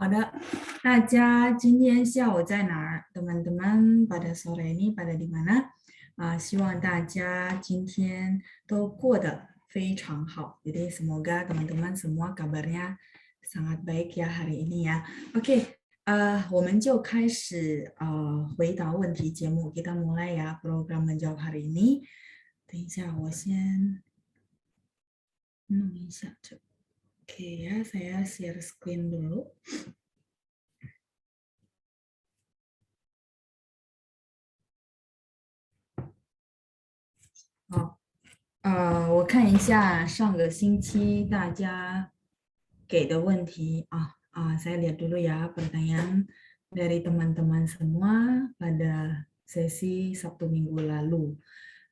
好的，大家今天下午在哪儿？Teman-teman pada sore ini pada di mana？希望大家今天都过得非常好。Jadi semoga teman-teman semua kabarnya sangat baik ya hari ini ya. Oke, 我们就开始回答问题节目。Kita mulai ya program menjawab hari ini。等一下，我先弄一下这。Oke ya, saya share screen dulu. 好，我看一下上个星期大家给的问题saya lihat dulu ya pertanyaan dari teman-teman semua pada sesi Sabtu Minggu lalu.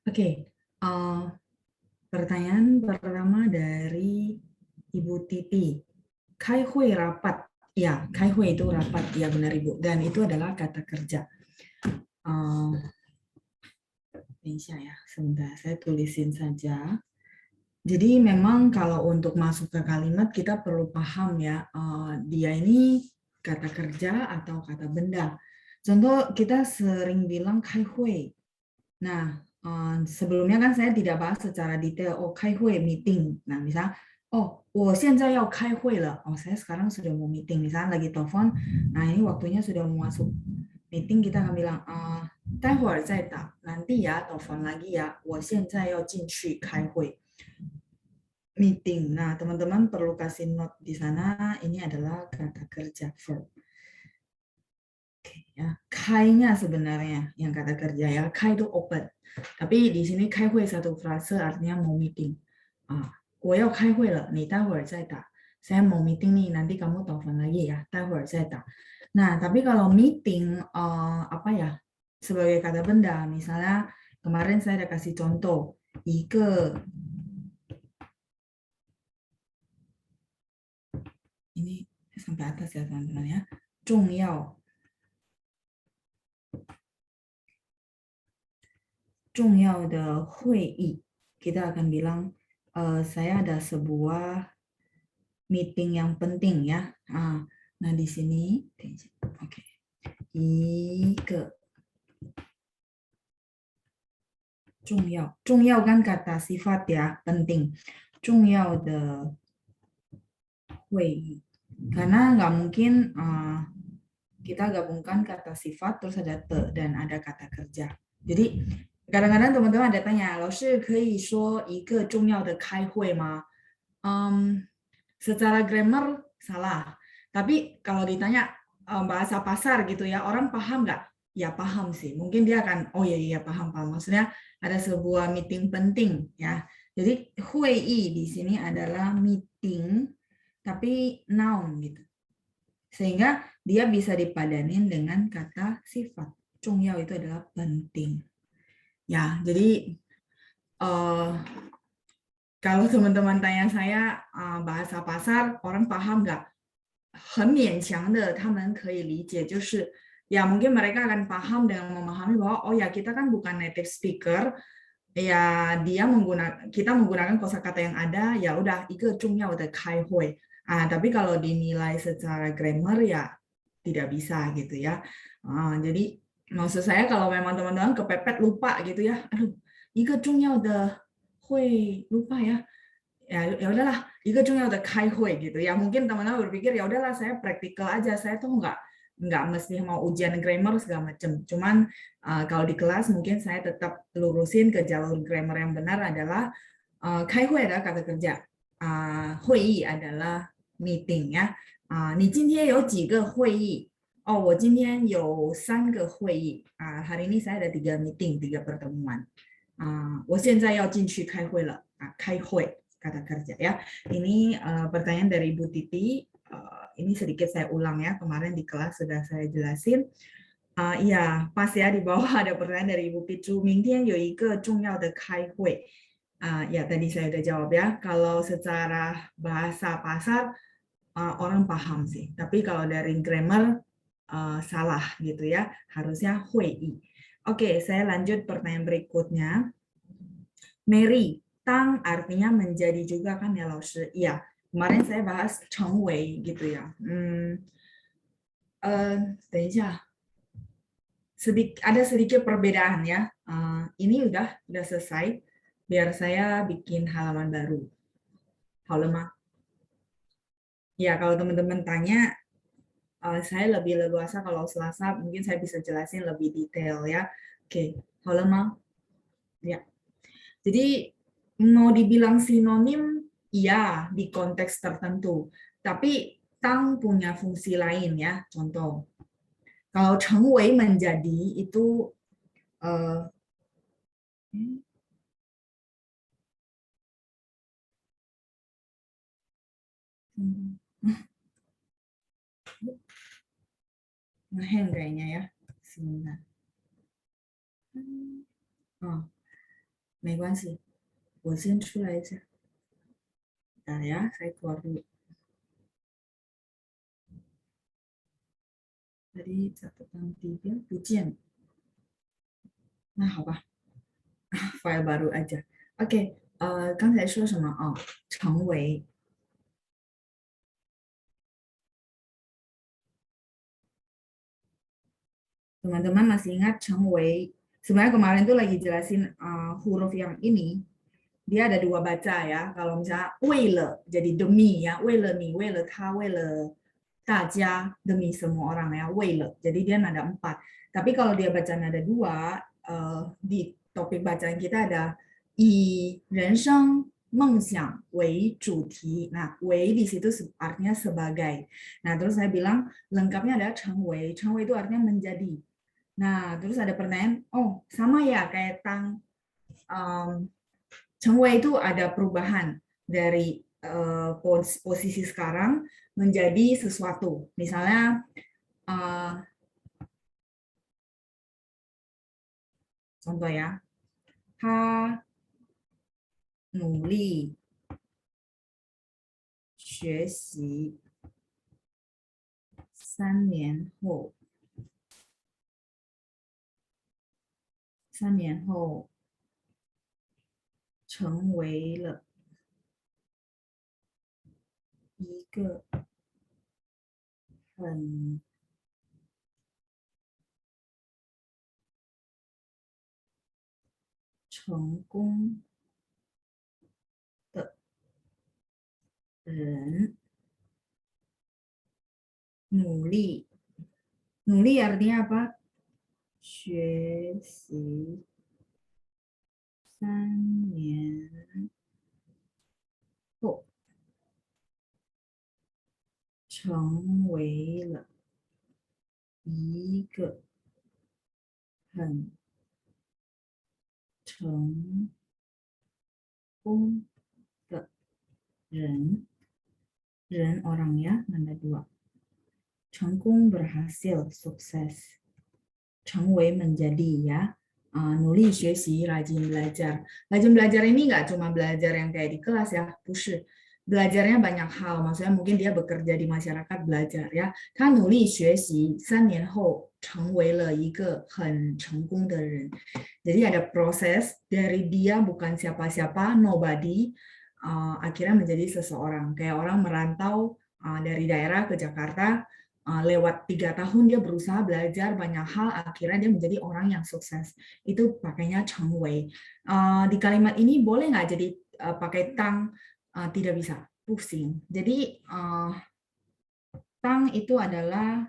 Oke, pertanyaan pertama dari Ibu Titi. Kaihui rapat. Ya, kaihui itu rapat. Ya benar Ibu. Dan itu adalah kata kerja. 等一下ya, sebentar saya tulisin saja. Jadi memang kalau untuk masuk ke kalimat kita perlu paham ya, dia ini kata kerja atau kata benda. Contoh kita sering bilang kai hui. Nah, sebelumnya kan saya tidak bahas secara detail, oh kai hui meeting. Nah, misal, oh, 我现在要开会了. Oh, saya sekarang sudah mau meeting. Misalnya lagi telepon, nah ini waktunya sudah mau masuk meeting, kita akan bilang, 待会儿再打, nanti ya, telepon lagi ya, 我现在要进去开会. Meeting. Nah, teman-teman perlu kasih note di sana, ini adalah kata kerja verb. Ya, kai-nya sebenarnya yang kata kerja ya, kai itu open. Tapi di sini 开会 satu frase artinya mau meeting. 我要开会了，你待会儿再打. Saya mau meeting nih, nanti kamu telepon lagi ya, 待会儿再打. Nah, tapi kalau meeting apa ya? Sebagai kata benda, misalnya kemarin saya ada kasih contoh, 一个 ini sampai atas ya teman-teman ya, 重要的会议, kita akan bilang saya ada sebuah meeting yang penting ya. Nah di sini, oke, 一个重要kan kata sifat ya, penting. 重要的会议, karena nggak mungkin kita gabungkan kata sifat terus ada te dan ada kata kerja. Jadi kadang-kadang teman-teman ada tanya, 老师可以说一个重要的开会吗? Secara grammar salah. Tapi kalau ditanya bahasa pasar gitu ya, orang paham nggak? Ya paham sih. Mungkin dia akan, oh iya paham. Maksudnya ada sebuah meeting penting ya. Jadi hui di sini adalah meeting, tapi noun gitu. Sehingga dia bisa dipadanin dengan kata sifat. 重要 itu adalah penting. Ya, jadi kalau teman-teman tanya saya bahasa pasar, orang paham nggak? 很勉强的他们可以理解，就是ya mungkin mereka akan paham dan memahami bahwa oh ya kita kan bukan native speaker, ya kita menggunakan kosakata yang ada, ya udah 一个重要的开会. Tapi kalau dinilai secara grammar ya tidak bisa gitu ya. Jadi maksud saya kalau memang teman-teman kepepet lupa gitu ya, aduh, 一个重要的会 lupa ya. Ya udahlah, 一个重要的开会 gitu ya. Mungkin teman-teman berpikir ya udahlah saya praktikal aja, saya tuh nggak mesti mau ujian grammar segala macam. Cuman kalau di kelas mungkin saya tetap lurusin ke jalur grammar yang benar adalah 开会 adalah kata kerja, 会议 adalah meeting ya. 你今天有几个会议? Oh, 我今天有3个会议. Hari ini saya ada 3 meeting, 3 pertemuan. 我现在要进去开会了. 开会 kata kerja ya. Ini pertanyaan dari Ibu Titi. Ini sedikit saya ulang ya. Kemarin di kelas sudah saya jelasin. Iya, pas ya di bawah ada pertanyaan dari Ibu Picu. 明天有一个重要的开会. Ya tadi saya udah jawab ya. Kalau secara bahasa pasar orang paham sih. Tapi kalau dari grammar salah gitu ya. Harusnya 会议. Oke, saya lanjut pertanyaan berikutnya. Mary, tang artinya menjadi juga kan ya, 老师? Iya, kemarin saya bahas 成为gitu ya. 等一下，ada sedikit perbedaan ya. Ini udah selesai. Biar saya bikin halaman baru. 好了吗? Ya, kalau teman-teman tanya, saya lebih leluasa kalau Selasa, mungkin saya bisa jelasin lebih detail ya. Oke, 好了吗? Ya. Jadi mau dibilang sinonim, iya di konteks tertentu. Tapi tang punya fungsi lain ya. Contoh, kalau 成为 menjadi itu uh, ngehang kayaknya ya. Sebentar. Oh, 没关系，我先出来一下。Bentar ya, saya keluar dulu. Tadi catatan 3 不见. Nah, 好吧，file baru aja. Oke, 刚才说什么？哦，成为 teman-teman masih ingat 成为 sebenarnya kemarin tuh lagi jelasin huruf yang ini dia ada dua baca ya. Kalau misalnya 为了 jadi demi ya, 为了你，为了他，为了大家 demi semua orang ya, 为了. Jadi dia nada 4. Tapi kalau dia baca nada 2, di topik bacaan kita ada 以人生梦想为主题. Nah, 为 di situ artinya sebagai. Nah, terus saya bilang lengkapnya ada 成为. 成为itu artinya menjadi. Nah, terus ada pertanyaan, oh sama ya kayak tang 成为 itu ada perubahan dari posisi sekarang menjadi sesuatu. Misalnya, contoh ya, 他努力学习3年后成为了一个很成功的人。努力 artinya apa? 学习3年后成为了一个很成功的人。人 orang ya, nada 2. 成功 berhasil, sukses. 成为 menjadi ya. Nulis 学习 rajin belajar. Rajin belajar ini nggak cuma belajar yang kayak di kelas ya, 不是. Belajarnya banyak hal, maksudnya mungkin dia bekerja di masyarakat belajar ya. 他努力学习3年后成为了一个很成功的人. Jadi ada proses dari dia bukan siapa-siapa, nobody, akhirnya menjadi seseorang. Kayak orang merantau dari daerah ke Jakarta, lewat 3 tahun dia berusaha belajar banyak hal, akhirnya dia menjadi orang yang sukses. Itu pakainya 成为. Di kalimat ini boleh nggak jadi pakai tang? Tidak bisa, pusing. Jadi tang itu adalah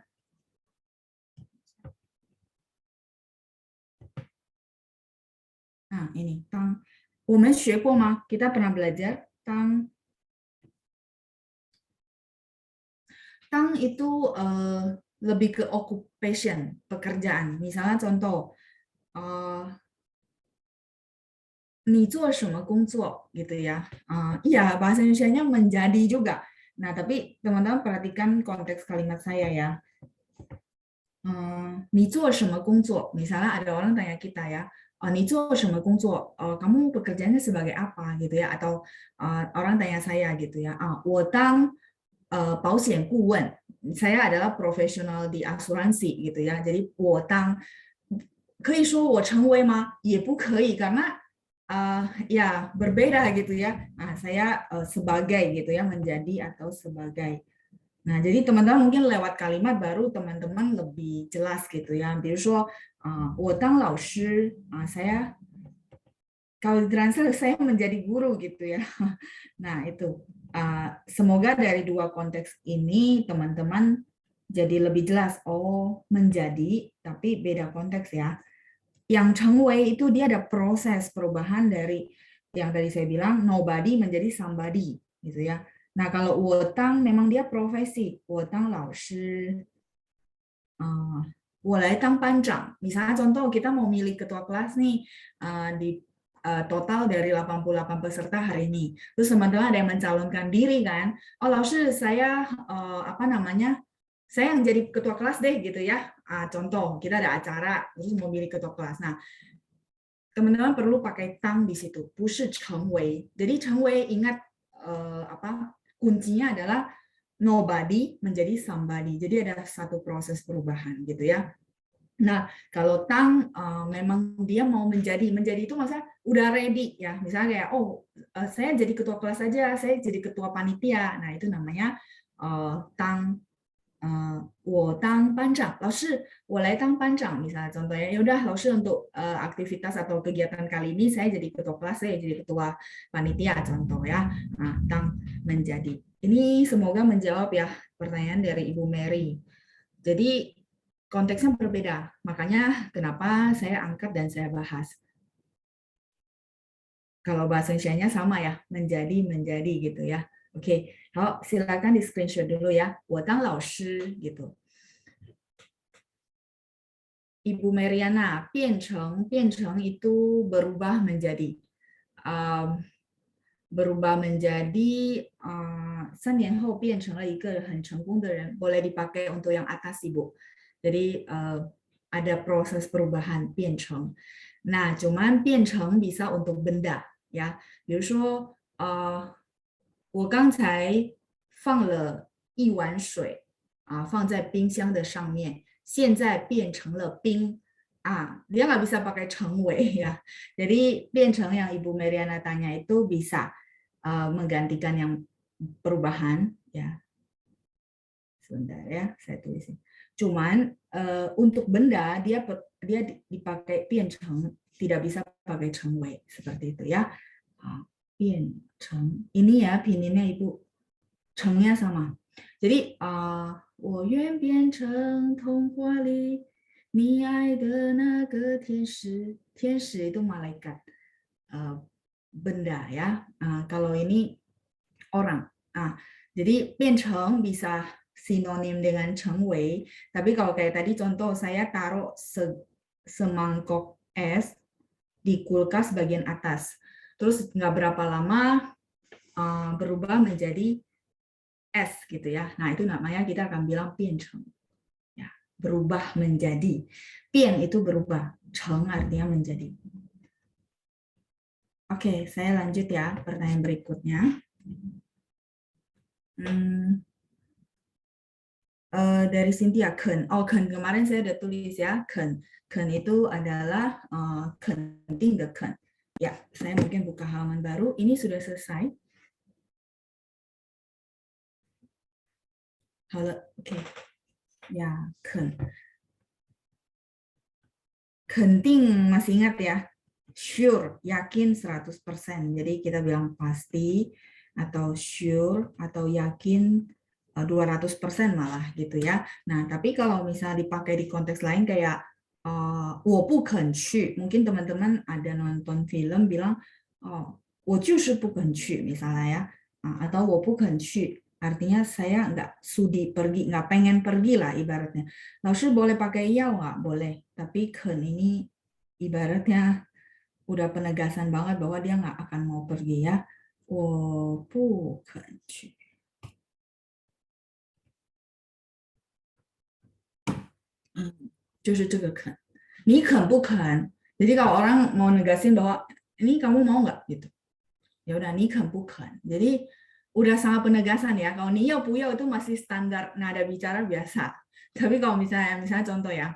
ini tang. 我们学过吗? Kita pernah belajar tang. Tang itu lebih ke occupation, pekerjaan. Misalnya contoh, 你做什么工作 gitu ya. Iya, bahasa Indonesianya menjadi juga. Nah, tapi teman-teman perhatikan konteks kalimat saya ya. 你做什么工作? Misalnya ada orang tanya kita ya, 你做什么工作? Kamu pekerjaannya sebagai apa gitu ya? Atau orang tanya saya gitu ya, 我当保险顾问. Saya adalah profesional di asuransi gitu ya. Jadi 我当可以说我成为吗? 也不可以 karena ya berbeda gitu ya. Saya sebagai gitu ya, menjadi atau sebagai. Nah, jadi teman-teman mungkin lewat kalimat baru teman-teman lebih jelas gitu ya. 比如说, 我当老师, saya kalau translate saya menjadi guru gitu ya. Nah, itu. Semoga dari dua konteks ini teman-teman jadi lebih jelas. Oh, menjadi, tapi beda konteks ya. Yang 成为 itu dia ada proses perubahan dari yang tadi saya bilang nobody menjadi somebody gitu ya. Nah, kalau 我当 memang dia profesi. 我当老师. 我来当班长. Misalnya contoh kita mau milih ketua kelas nih di total dari 88 peserta hari ini. Terus teman-teman ada yang mencalonkan diri kan. Oh, 老师 saya apa namanya? Saya yang jadi ketua kelas deh gitu ya. Contoh, kita ada acara terus mau milih ketua kelas. Nah, teman-teman perlu pakai tang di situ. 不是成为. Jadi 成为 ingat apa? Kuncinya adalah nobody menjadi somebody. Jadi ada satu proses perubahan gitu ya. Nah, kalau tang memang dia mau menjadi itu maksudnya udah ready ya. Misalnya kayak saya jadi ketua kelas saja, saya jadi ketua panitia. Nah, itu namanya tang 我当班长，老师我来当班长 misalnya contohnya ya udah 老师 untuk aktivitas atau kegiatan kali ini saya jadi ketua kelas, saya jadi ketua panitia contoh ya. Nah, tang menjadi. Ini semoga menjawab ya pertanyaan dari Ibu Mary. Jadi konteksnya berbeda, makanya kenapa saya angkat dan saya bahas. Kalau bahasa Indonesia-nya sama ya, menjadi gitu ya. Oke, silakan di screenshot dulu ya. 我当老师 gitu. Ibu Meriana, 变成itu berubah menjadi. Berubah menjadi 3年后变成了一个很成功的人. Boleh dipakai untuk yang atas Ibu. Jadi ada proses perubahan 变成. Nah, cuman 变成 bisa untuk benda ya. 比如说我刚才放了一碗水放在冰箱的上面，现在变成了冰。Dia nggak bisa pakai 成为 ya. Jadi 变成 yang Ibu Meriana tanya itu bisa menggantikan yang perubahan ya. Sebentar ya, saya tulisin. Cuman untuk benda dia dipakai 变成, tidak bisa pakai 成为 seperti itu ya. 变成 ini ya pininnya Ibu, 成nya sama. Jadi 我愿变成童话里你爱的那个天使. 天使 itu malaikat. Benda ya. Kalau ini orang. Jadi 变成 bisa sinonim dengan 成为. Tapi kalau kayak tadi contoh saya taruh semangkok es di kulkas bagian atas. Terus nggak berapa lama berubah menjadi es gitu ya. Nah, itu namanya kita akan bilang 变成. Ya, berubah menjadi. 变 itu berubah. 成 artinya menjadi. Oke, saya lanjut ya pertanyaan berikutnya. Dari Cynthia, 肯. Ken kemarin saya udah tulis ya, 肯. Ken itu adalah 肯定的肯. Ya, saya mungkin buka halaman baru. Ini sudah selesai. Halo, oke. Ya, 肯. 肯定masih ingat ya? Sure, yakin 100%. Jadi kita bilang pasti atau sure atau yakin 200% malah gitu ya. Nah, tapi kalau misalnya dipakai di konteks lain kayak 我不肯去, mungkin teman-teman ada nonton film bilang 我就是不肯去 misalnya ya. Atau 我不肯去, artinya saya nggak sudi pergi, nggak pengen pergi lah ibaratnya. Lalu boleh pakai ya nggak? Boleh. Tapi 肯 ini ibaratnya udah penegasan banget bahwa dia nggak akan mau pergi ya. 我不肯去. Justru 这个肯. 你肯不肯? Jadi kalau orang mau negasin bahwa ini kamu mau nggak gitu. Ya udah, 你肯不肯. Jadi udah sangat penegasan ya. Kalau 你要不要 itu masih standar nada bicara biasa. Tapi kalau misalnya contoh ya.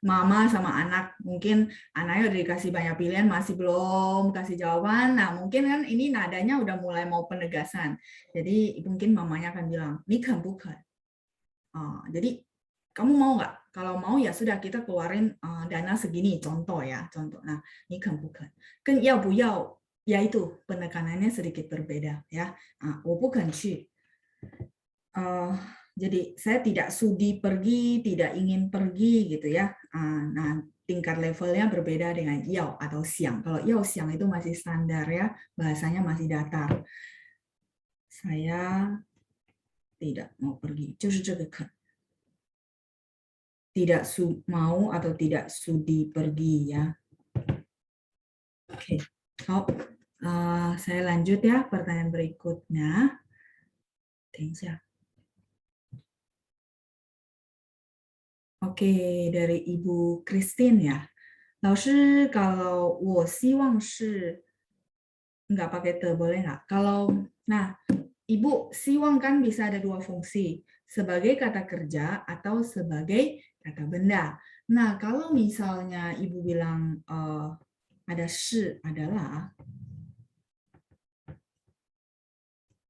mama sama anak, mungkin anaknya udah dikasih banyak pilihan masih belum kasih jawaban. Nah, mungkin kan ini nadanya udah mulai mau penegasan. Jadi mungkin mamanya akan bilang, "Ni kan bukan." Jadi kamu mau nggak? Kalau mau ya sudah kita keluarin dana segini, contoh ya, contoh. Nah, ini kan bukan. Kan yao bu yao, ya itu penekanannya sedikit berbeda ya. 我不肯去. Jadi saya tidak sudi pergi, tidak ingin pergi gitu ya. Nah, tingkat levelnya berbeda dengan yao atau siang. Kalau yao siang itu masih standar ya, bahasanya masih datar. Saya tidak mau pergi. 就是这个肯. Tidak mau atau tidak sudi pergi ya. Oke. Saya lanjut ya pertanyaan berikutnya. 等一下. Oke, dari Ibu Christine ya. 老师, kalau 我希望是 nggak pakai te, boleh nggak? Nah, Ibu, siwang kan bisa ada dua fungsi, sebagai kata kerja atau sebagai kata benda. Nah, kalau misalnya Ibu bilang ada shi adalah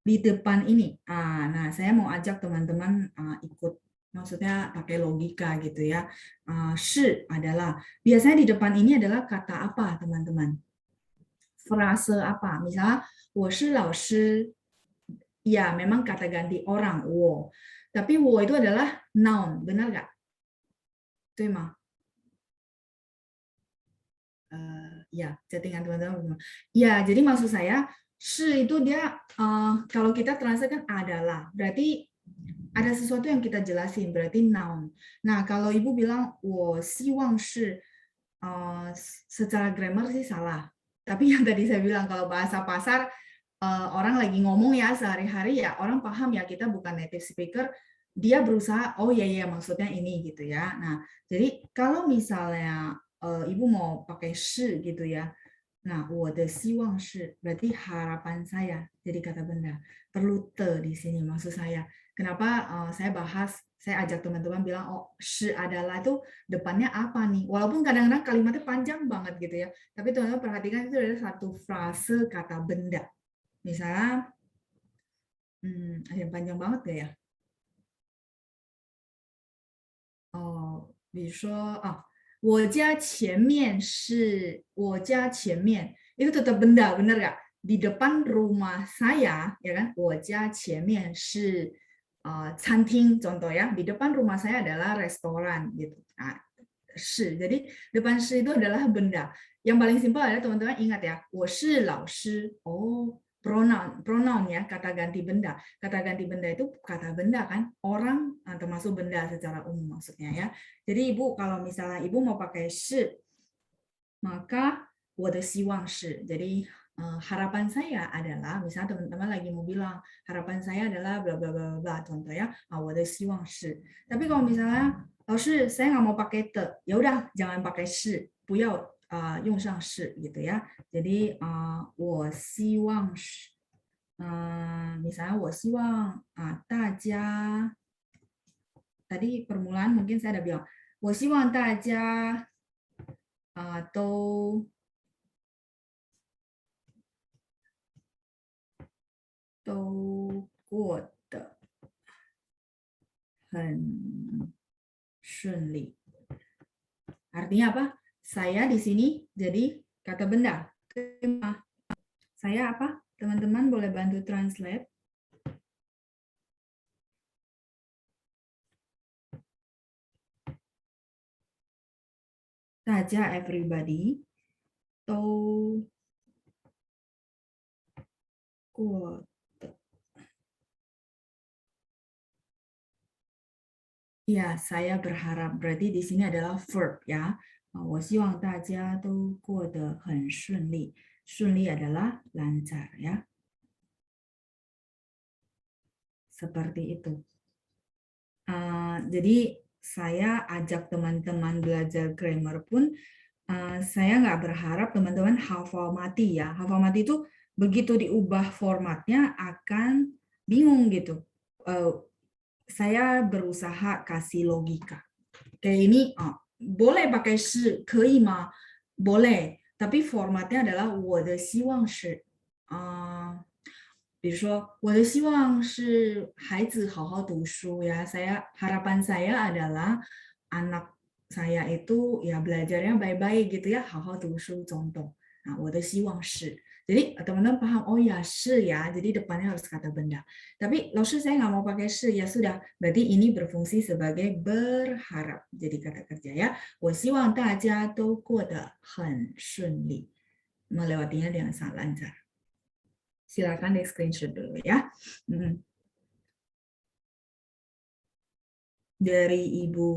di depan ini. Nah, saya mau ajak teman-teman ikut, maksudnya pakai logika gitu ya. Shi adalah, biasanya di depan ini adalah kata apa, teman-teman? Frase apa? Misalnya, 我是老师. Ya, memang kata ganti orang, 我. Tapi 我 itu adalah noun, benar nggak? 对吗? Ya, chattingan teman-teman. Ya, jadi maksud saya, shi itu dia, kalau kita translate kan adalah, berarti ada sesuatu yang kita jelasin, berarti noun. Nah, kalau Ibu bilang, 我希望是, secara grammar sih salah. Tapi yang tadi saya bilang, kalau bahasa pasar, orang lagi ngomong ya sehari-hari ya, orang paham ya kita bukan native speaker, dia berusaha, oh ya ya maksudnya ini gitu ya. Nah, jadi kalau misalnya Ibu mau pakai shi gitu ya, nah, 我的希望是 berarti harapan saya, jadi kata benda. Perlu te di sini maksud saya. Kenapa saya bahas, saya ajak teman-teman bilang, oh, shi adalah itu depannya apa nih? Walaupun kadang-kadang kalimatnya panjang banget gitu ya. Tapi teman-teman perhatikan itu adalah satu frase kata benda. Misalnya, ada yang panjang banget gak ya? Oh, 比如说我家前面是我家前面 itu tetap benda, benar nggak? Di depan rumah saya, ya kan? 我家前面是餐厅, contoh ya. Di depan rumah saya adalah restoran, gitu. Nah, shi. Jadi depan shi itu adalah benda. Yang paling simpel adalah teman-teman ingat ya, 我是老师. Oh, pronoun ya, kata ganti benda. Kata ganti benda itu kata benda kan, orang termasuk benda secara umum maksudnya ya. Jadi Ibu kalau misalnya Ibu mau pakai shi, maka 我的希望是. Jadi harapan saya adalah, misalnya teman-teman lagi mau bilang harapan saya adalah bla bla bla bla, contoh ya, 我的希望是. Tapi kalau misalnya 老师 saya nggak mau pakai te, ya udah jangan pakai shi, 不要用上是 gitu ya. Jadi 我希望是 misalnya 我希望大家 tadi permulaan mungkin saya ada bilang 我希望大家都过得很顺利. Artinya apa? Saya di sini jadi kata benda. Saya apa? Teman-teman boleh bantu translate. Saja everybody. 都过得. Ya, saya berharap. Berarti di sini adalah verb ya. 我希望大家都过得很顺利. 顺利 adalah lancar ya. Seperti itu. Jadi saya ajak teman-teman belajar grammar pun saya nggak berharap teman-teman hafal mati ya. Hafal mati itu begitu diubah formatnya akan bingung gitu. Saya berusaha kasih logika. kayak ini boleh pakai 是 可以吗 boleh tapi formatnya adalah 我的希望是比如说我的希望是孩子好好读书ya harapan saya adalah anak saya itu ya belajarnya baik-baik gitu ya 好好读书 contoh nah 我的希望是 jadi teman-teman paham oh ya 是 ya jadi depannya harus kata benda tapi lalu saya nggak mau pakai 是 ya sudah berarti ini berfungsi sebagai berharap jadi kata kerja ya 我希望大家都过得很顺利 melewatinya dengan sangat lancar silakan di screenshot dulu ya dari Ibu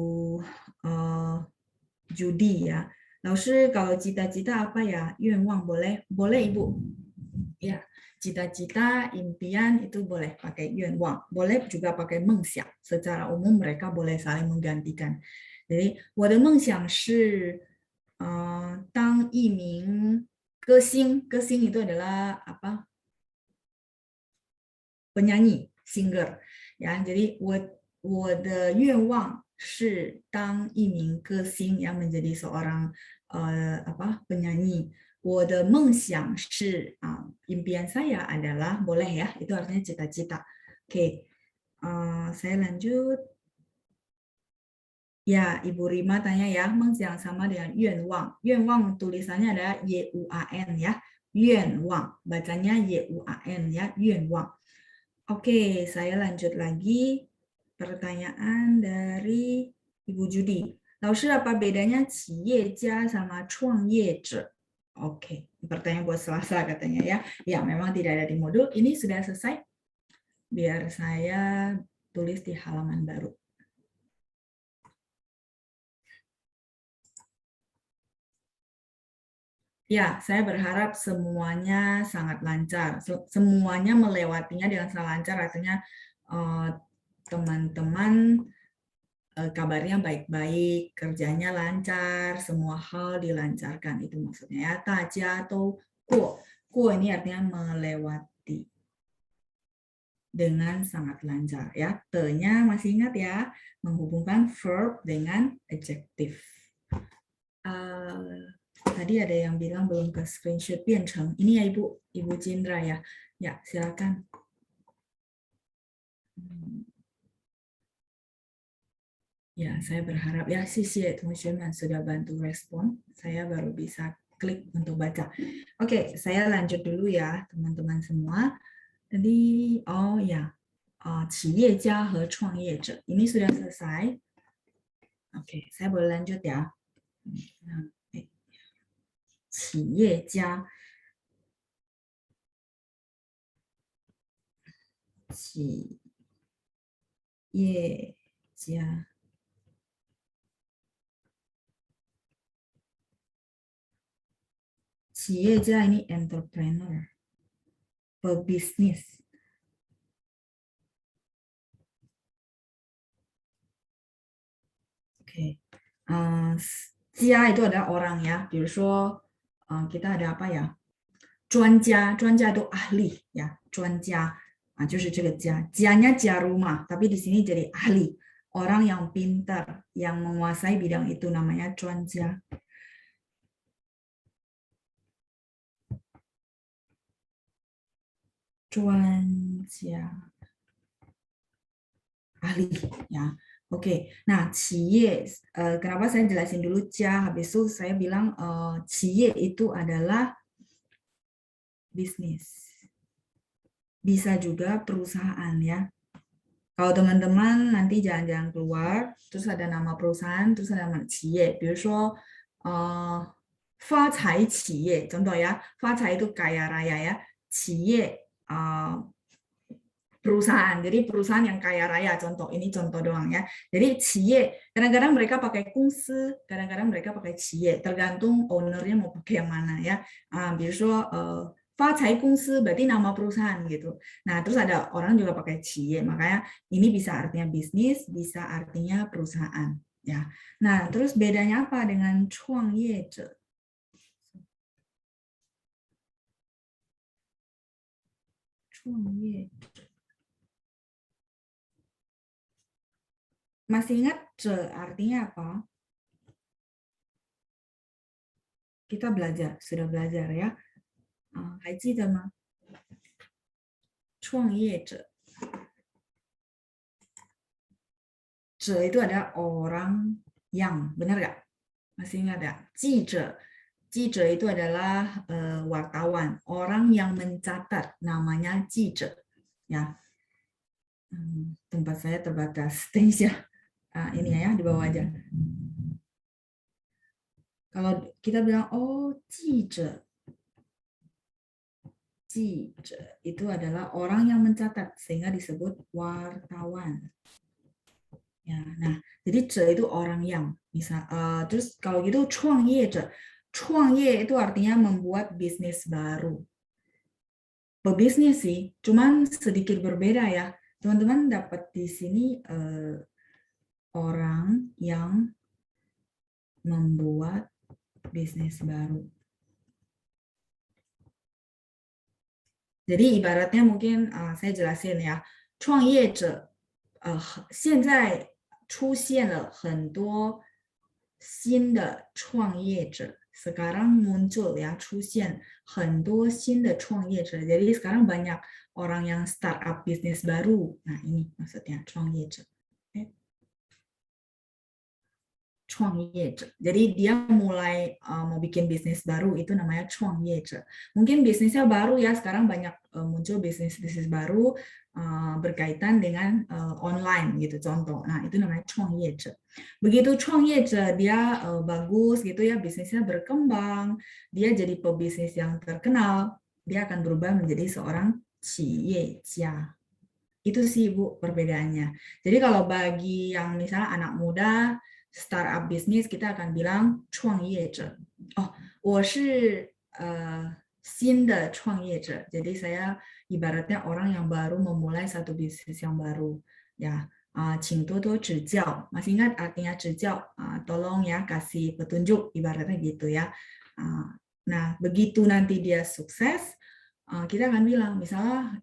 Judy ya. Lalu kalau cita-cita apa ya? 愿望 boleh? Boleh Ibu. Ya, cita-cita, impian itu boleh pakai 愿望. Boleh juga pakai 梦想. Secara umum mereka boleh saling menggantikan. Jadi, 我的梦想是当一名歌星. 歌星 itu adalah apa? Penyanyi, singer. Ya, jadi 我的愿望是当一名歌星 yang menjadi seorang penyanyi. 我的梦想是impian saya adalah boleh ya, itu artinya cita-cita. Oke. Saya lanjut. Ya, Ibu Rima tanya ya, 梦想 sama dengan 愿望. 愿望 tulisannya adalah yuan ya. 愿望 bacanya yuan ya, 愿望. Oke, saya lanjut lagi. Pertanyaan dari Ibu Judi. 老师, apa bedanya 企业家 sama 创业者? Oke, pertanyaan buat Selasa katanya ya. Ya, memang tidak ada di modul. Ini sudah selesai. Biar saya tulis di halaman baru. Ya, saya berharap semuanya sangat lancar. Semuanya melewatinya dengan sangat lancar. Artinya teman-teman kabarnya baik-baik, kerjanya lancar, semua hal dilancarkan. Itu maksudnya ya. 大家都过. 过 ini artinya melewati. Dengan sangat lancar ya. Te-nya masih ingat ya, menghubungkan verb dengan adjective. Tadi ada yang bilang belum ke screenshot 变成. Ini ya Ibu Cindra ya. Ya, silakan. Ya, saya berharap ya, teman-teman sudah bantu respon. Saya baru bisa klik untuk baca. Oke, saya lanjut dulu ya, teman-teman semua. Tadi, oh ya, 企业家和创业者. Ini sudah selesai. Oke, saya boleh lanjut ya. 企业家. 企业家. Ciyeja ini entrepreneur, pebisnis. Oke. Jia itu adalah orang ya. 比如说 kita ada apa ya? 专家itu ahli ya. 专家 就是这个家. Jianya jia rumah, tapi di sini jadi ahli. Orang yang pintar, yang menguasai bidang itu namanya 专家. Ahli ya. Oke. Nah, 企业 kenapa saya jelasin dulu jia, habis itu saya bilang 企业 itu adalah bisnis. Bisa juga perusahaan ya. Kalau teman-teman nanti jalan-jalan keluar, terus ada nama perusahaan, terus ada nama 企业, 比如说 发财企业, contoh ya, 发财 itu kaya raya ya, 企业 perusahaan. Jadi perusahaan yang kaya raya, contoh. Ini contoh doang ya. Jadi 企业, kadang-kadang mereka pakai 公司, kadang-kadang mereka pakai 企业, tergantung ownernya mau pakai yang mana ya. 比如说 发财公司 berarti nama perusahaan gitu. Nah, terus ada orang juga pakai 企业, makanya ini bisa artinya bisnis, bisa artinya perusahaan ya. Nah, terus bedanya apa dengan 创业者? Masih ingat ce artinya apa? Kita sudah belajar ya. 还记得吗？创业者，者 itu adalah orang yang, benar nggak? Masih ingat ya? 记者 itu adalah wartawan, orang yang mencatat, namanya 记者 ya. Tempat saya terbatas. Ini ya di bawah aja. Kalau kita bilang oh 记者 itu adalah orang yang mencatat sehingga disebut wartawan. Ya, nah, jadi 者 itu orang yang terus kalau gitu 创业者 itu artinya membuat bisnis baru. Pebisnis sih, cuman sedikit berbeda ya. Teman-teman dapat di sini orang yang membuat bisnis baru. Jadi ibaratnya mungkin saya jelasin ya, 创业者现在出现了很多新的创业者. Sekarang muncul ya, 出现很多新的创业者. Jadi sekarang banyak orang yang startup bisnis baru. Nah, ini maksudnya 创业者. Jadi dia mulai mau bikin bisnis baru, itu namanya 创业者. Mungkin bisnisnya baru ya, sekarang banyak muncul bisnis-bisnis baru berkaitan dengan online gitu contoh. Nah, itu namanya 创业者. Begitu 创业者 dia bagus gitu ya, bisnisnya berkembang, dia jadi pebisnis yang terkenal, dia akan berubah menjadi seorang 企业家. Itu sih Bu perbedaannya. Jadi kalau bagi yang misalnya anak muda startup bisnis, kita akan bilang 创业者. Oh, 我是新的创业者. Jadi saya ibaratnya orang yang baru memulai satu bisnis yang baru. Ya, 请多多指教. Masih ingat artinya 指教? Tolong ya kasih petunjuk, ibaratnya gitu ya. Nah, begitu nanti dia sukses, kita akan bilang misalnya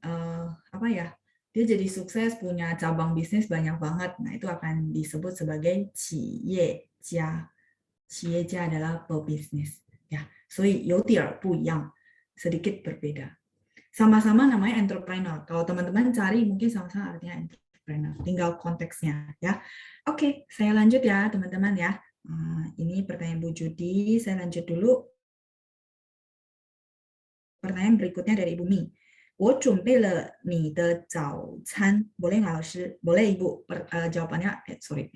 apa ya? Dia jadi sukses, punya cabang bisnis banyak banget. Nah, itu akan disebut sebagai 企业家. 企业家 adalah pebisnis. Ya, 所以有点不一样, sedikit berbeda. Sama-sama namanya entrepreneur. Kalau teman-teman cari mungkin sama-sama artinya entrepreneur. Tinggal konteksnya ya. Oke, saya lanjut ya teman-teman ya. Ini pertanyaan Bu Judi. Saya lanjut dulu. Pertanyaan berikutnya dari Ibu Mi. 我准备了你的早餐. Boleh nggak, Laoshi? Boleh, Ibu. Jawabannya, sorry.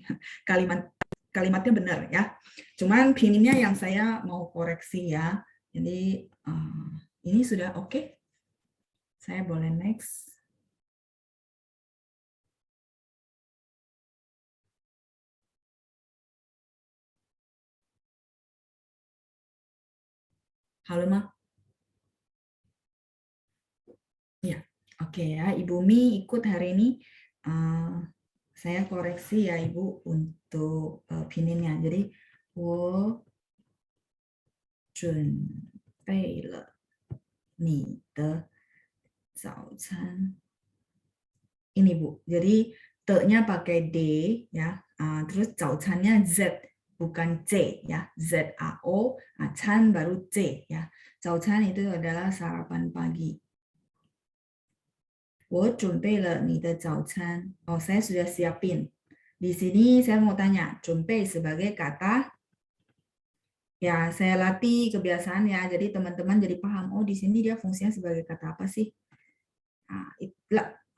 Kalimatnya benar ya. Cuman pinginnya yang saya mau koreksi ya. Jadi ini sudah oke. Saya boleh next. Halo, Ma. Ya, oke ya. Ibu Mi ikut hari ini. Saya koreksi ya Ibu untuk pininnya. Jadi, 我准备了你的早餐. Ini Bu. Jadi te-nya pakai D ya. Terus 早餐nya Z bukan C ya. Z-A-O. Can baru C ya. 早餐 itu adalah sarapan pagi. 我准备了你的早餐. Oh, saya sudah siapin. Di sini saya mau tanya, 准备 sebagai kata, ya saya latih kebiasaan ya, jadi teman-teman jadi paham, oh di sini dia fungsinya sebagai kata apa sih?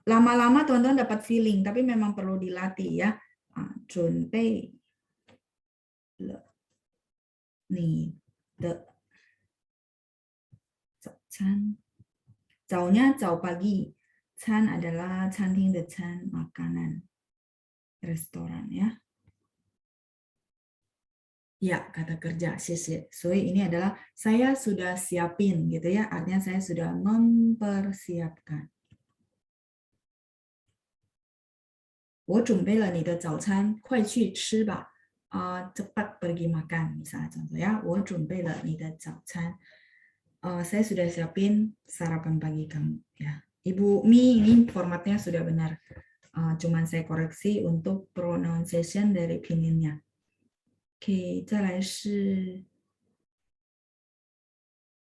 Lama-lama teman-teman dapat feeling, tapi memang perlu dilatih ya. 准备了你的早餐. 早nya 早 pagi. Can adalah canting de can, makanan. Restoran ya. Ya, kata kerja, 谢谢. So ini adalah saya sudah siapin gitu ya. Artinya saya sudah mempersiapkan. 我准备了你的早餐，快去吃吧. Cepat pergi makan misalnya contoh ya. 我准备了你的早餐. Saya sudah siapin sarapan pagi kamu ya. Ibu Mi, ini formatnya sudah benar. cuman saya koreksi untuk pronunciation dari pininnya. Oke, 再来是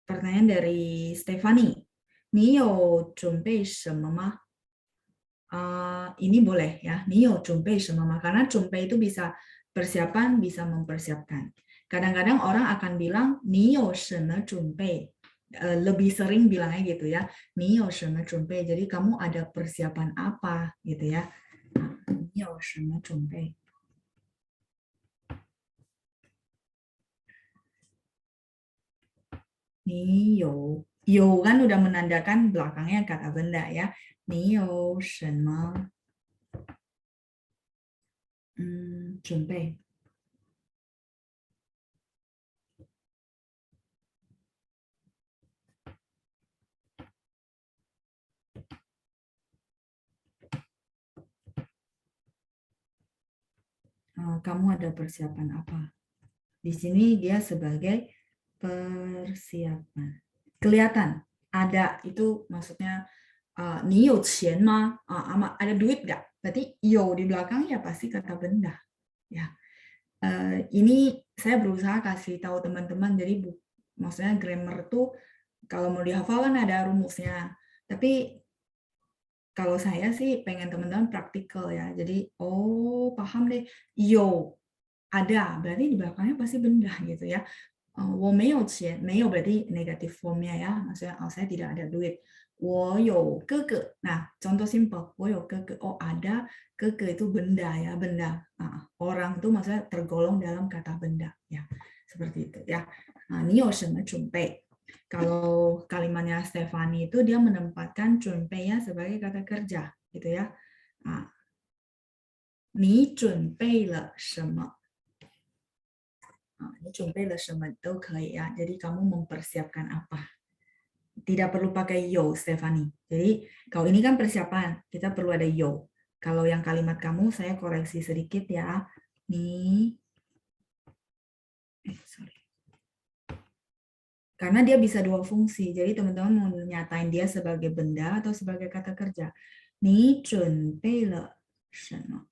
pertanyaan dari Stefani. 你有准备什么吗? Ini boleh ya. 你有准备什么吗? Karena 准备itu bisa persiapan, bisa mempersiapkan. Kadang-kadang orang akan bilang 你有什么准备? Lebih sering bilangnya gitu ya. 你有什么准备? Jadi kamu ada persiapan apa gitu ya. 你有什么准备? Niyo. Yo kan udah menandakan belakangnya kata benda ya. Niyo shenma. Junpei. Kamu ada persiapan apa? Di sini dia sebagai persiapan. Kelihatan ada itu maksudnya ni you qian ma? Ada duit nggak? Berarti yo di belakang ya pasti kata benda. Ya. Ini saya berusaha kasih tahu teman-teman. Jadi maksudnya grammar tuh kalau mau dihafal kan ada rumusnya. Tapi kalau saya sih pengen teman-teman praktikal ya. Jadi paham deh. Yo ada berarti di belakangnya pasti benda gitu ya. 我没有钱，没有 berarti negative formnya ya, maksudnya saya tidak ada duit. 我有哥哥. Nah, contoh simple, 我有哥哥. Ada, 哥哥 itu benda ya, benda. Orang itu maksudnya tergolong dalam kata benda ya. Seperti itu ya. 你有什么准备? Kalau kalimatnya Stefani itu dia menempatkan 准备 ya sebagai kata kerja gitu ya. 你准备了什么? Ini 准备了什么 都可以ya. Jadi kamu mempersiapkan apa? Tidak perlu pakai yo, Stefani. Jadi kalau ini kan persiapan, kita perlu ada yo. Kalau yang kalimat kamu saya koreksi sedikit ya. Sorry. Karena dia bisa dua fungsi. Jadi teman-teman mau nyatain dia sebagai benda atau sebagai kata kerja. 你准备了什么?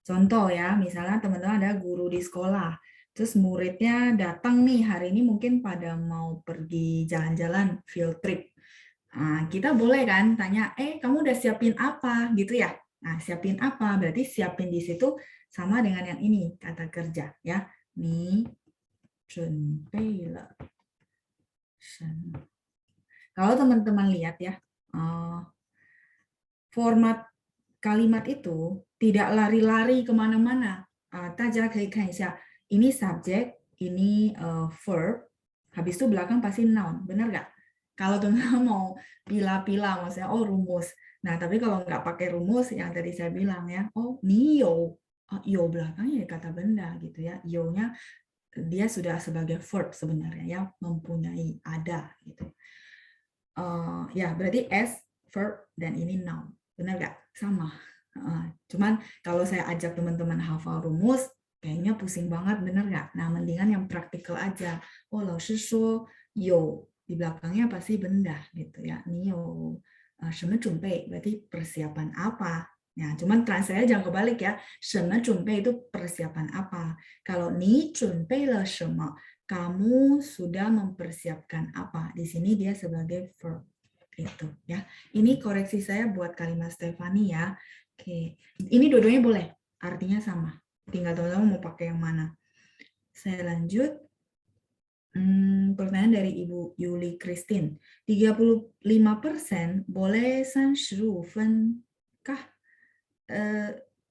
Contoh ya, misalnya teman-teman ada guru di sekolah. Terus muridnya datang nih, hari ini mungkin pada mau pergi jalan-jalan, field trip. Kita boleh kan tanya, kamu udah siapin apa? Gitu ya. Nah, siapin apa? Berarti siapin di situ sama dengan yang ini, kata kerja. Ya. Ni, junpei le. Kalau teman-teman lihat ya, format kalimat itu tidak lari-lari kemana-mana. 大家可以看一下 ini subjek, ini verb, habis itu belakang pasti noun, benar nggak? Kalau teman-teman mau pila-pila, maksudnya rumus. Nah, tapi kalau nggak pakai rumus, yang tadi saya bilang ya, ni yo, yo belakangnya kata benda gitu ya, yo-nya dia sudah sebagai verb sebenarnya ya, mempunyai, ada gitu. Ya berarti as verb dan ini noun, benar nggak? Sama. Cuman kalau saya ajak teman-teman hafal rumus, kayaknya pusing banget, bener nggak? Nah, mendingan yang praktikal aja. 老师说有 di belakangnya pasti benda gitu ya. 你有什么准备 berarti persiapan apa? Nah, cuman translate jangan kebalik ya. 什么准备 itu persiapan apa? Kalau 你准备了什么, kamu sudah mempersiapkan apa? Di sini dia sebagai verb. Itu ya. Ini koreksi saya buat kalimat Stefani ya. Oke, ini dua-duanya boleh, artinya sama. Tinggal teman-teman mau pakai yang mana. Saya lanjut. Pertanyaan dari Ibu Yuli Christine. 35% boleh 35% kah?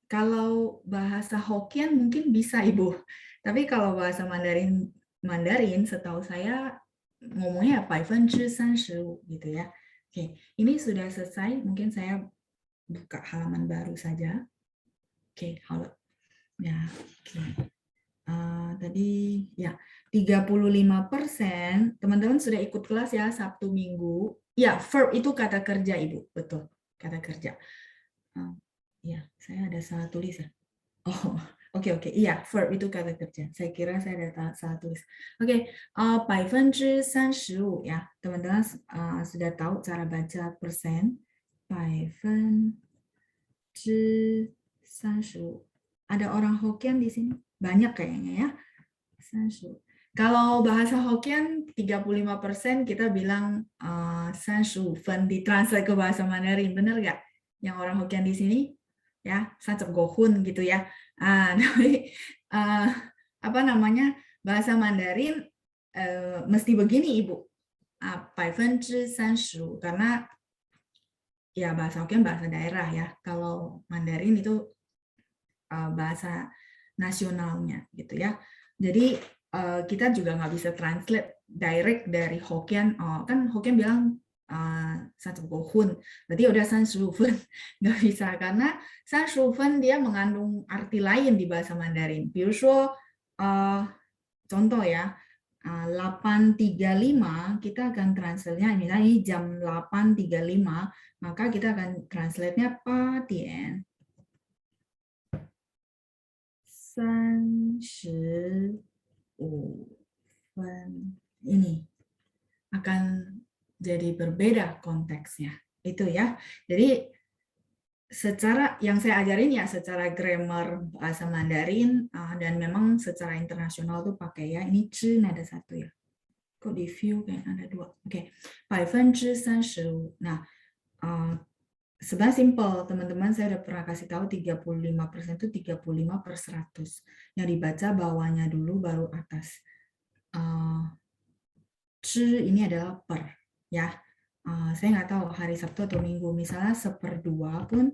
Kalau bahasa Hokkien mungkin bisa Ibu. Tapi kalau bahasa Mandarin setahu saya ngomongnya 35% gitu ya. Oke, ini sudah selesai. Mungkin saya buka halaman baru saja. Oke, halo. Ya, oke. Tadi ya 35%. Teman-teman sudah ikut kelas ya Sabtu Minggu. Ya, verb itu kata kerja Ibu, betul. Kata kerja. Ya, saya ada salah tulis ya. Oke. Iya, verb itu kata kerja. Saya kira saya ada salah tulis. Oke, 35% ya. Teman-teman sudah tahu cara baca persen. 35. Ada orang Hokkien di sini? Banyak kayaknya ya. 35. Kalau bahasa Hokkien 35% kita bilang 35 分 ditranslate ke bahasa Mandarin, bener nggak? Yang orang Hokkien di sini ya, 35 分 gitu ya. Tapi apa namanya? Bahasa Mandarin mesti begini Ibu. 35%, karena ya bahasa Hokkien bahasa daerah ya. Kalau Mandarin itu bahasa nasionalnya gitu ya. Jadi kita juga nggak bisa translate direct dari Hokkien. Kan Hokkien bilang 35 分, berarti udah 35 分. Nggak bisa, karena 35 分 dia mengandung arti lain di bahasa Mandarin. 比如说, contoh ya, 8.35 kita akan translate-nya, misalnya ini jam 8.35, maka kita akan translate-nya 8点35分. Ini akan jadi berbeda konteksnya. Itu ya. Jadi secara yang saya ajarin ya secara grammar bahasa Mandarin, dan memang secara internasional tuh pakai ya. Ini 知 ada satu ya. Kok di view kayak ada dua. Oke. 35%. Nah, sebenarnya simple, teman-teman, saya udah pernah kasih tahu 35% itu 35/100. Yang dibaca bawahnya dulu baru atas. 知 ini adalah per, ya. Saya nggak tahu hari Sabtu atau Minggu, misalnya 1/2 pun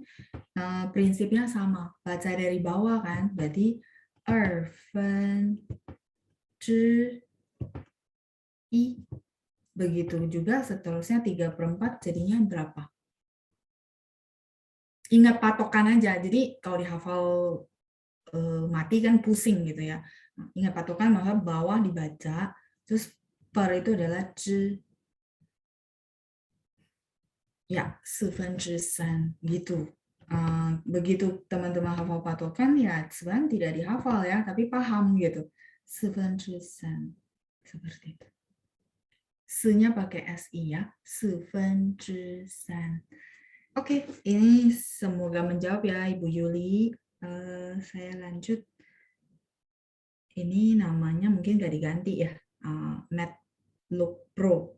prinsipnya sama, baca dari bawah kan, berarti 2分之一. Begitu juga seterusnya 3/4 jadinya berapa? Ingat patokan aja, jadi kalau dihafal mati kan pusing gitu ya. Ingat patokan, maka bawah dibaca, terus per itu adalah 知. Ya, 3/4 gitu. Begitu teman-teman hafal patokan ya sebenarnya tidak dihafal ya, tapi paham gitu. 4/3 seperti itu. Se-nya pakai SI ya. 4/3. Oke, ini semoga menjawab ya Ibu Yuli. Saya lanjut. Ini namanya mungkin nggak diganti ya. Matlook Pro.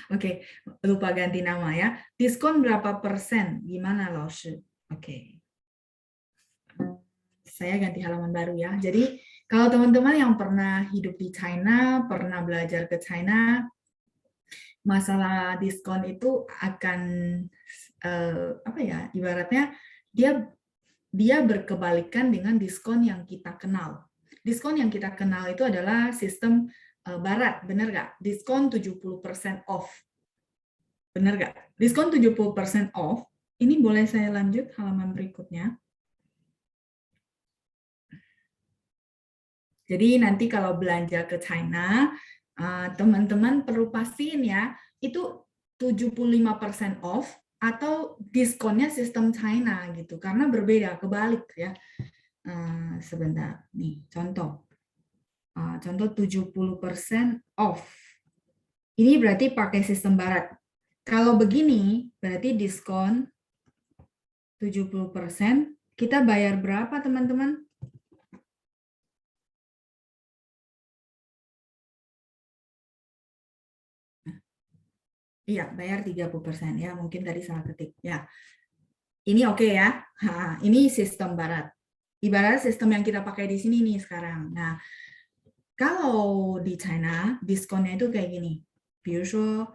Oke, lupa ganti nama ya. Diskon berapa persen? Gimana loh? Oke. Saya ganti halaman baru ya. Jadi kalau teman-teman yang pernah hidup di China, pernah belajar ke China, masalah diskon itu akan apa ya? Ibaratnya dia berkebalikan dengan diskon yang kita kenal. Diskon yang kita kenal itu adalah sistem barat, benar nggak? Diskon 70% off. Benar nggak? Diskon 70% off. Ini boleh saya lanjut halaman berikutnya. Jadi nanti kalau belanja ke China, teman-teman perlu pastiin ya, itu 75% off atau diskonnya sistem China gitu. Karena berbeda, kebalik ya. Sebentar, nih contoh. Contoh 70% off. Ini berarti pakai sistem barat. Kalau begini, berarti diskon 70%, kita bayar berapa teman-teman? Iya, bayar 30% ya, mungkin tadi salah ketik. Ya. Ini oke ya. Ini sistem barat. Ibarat sistem yang kita pakai di sini nih sekarang. Nah, kalau di China diskonnya itu kayak gini. 比如说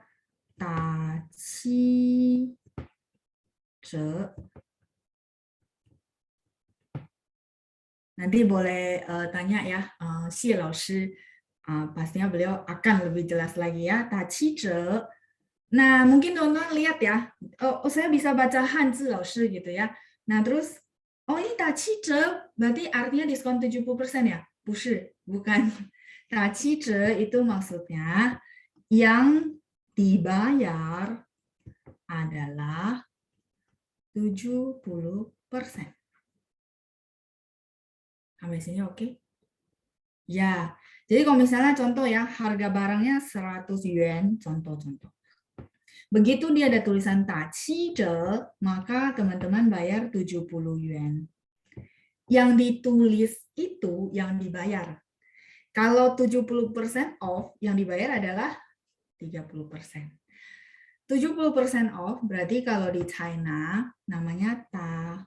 打七折. Nanti boleh tanya ya, Xie Laoshi, pastinya beliau akan lebih jelas lagi ya. 打七折. Nah, mungkin teman-teman lihat ya, oh saya bisa baca Hanzi Laoshi gitu ya. Nah, terus, oh ini 打七折, berarti artinya diskon 70% ya? Bukan. 打七折 itu maksudnya yang dibayar adalah 70%. Sampai sini oke? Ya, jadi kalau misalnya contoh ya, harga barangnya 100 yuan, contoh-contoh. Begitu dia ada tulisan tacije, maka teman-teman bayar 70 yuan. Yang ditulis itu yang dibayar. Kalau 70% off, yang dibayar adalah 30%. 70% off berarti kalau di China namanya ta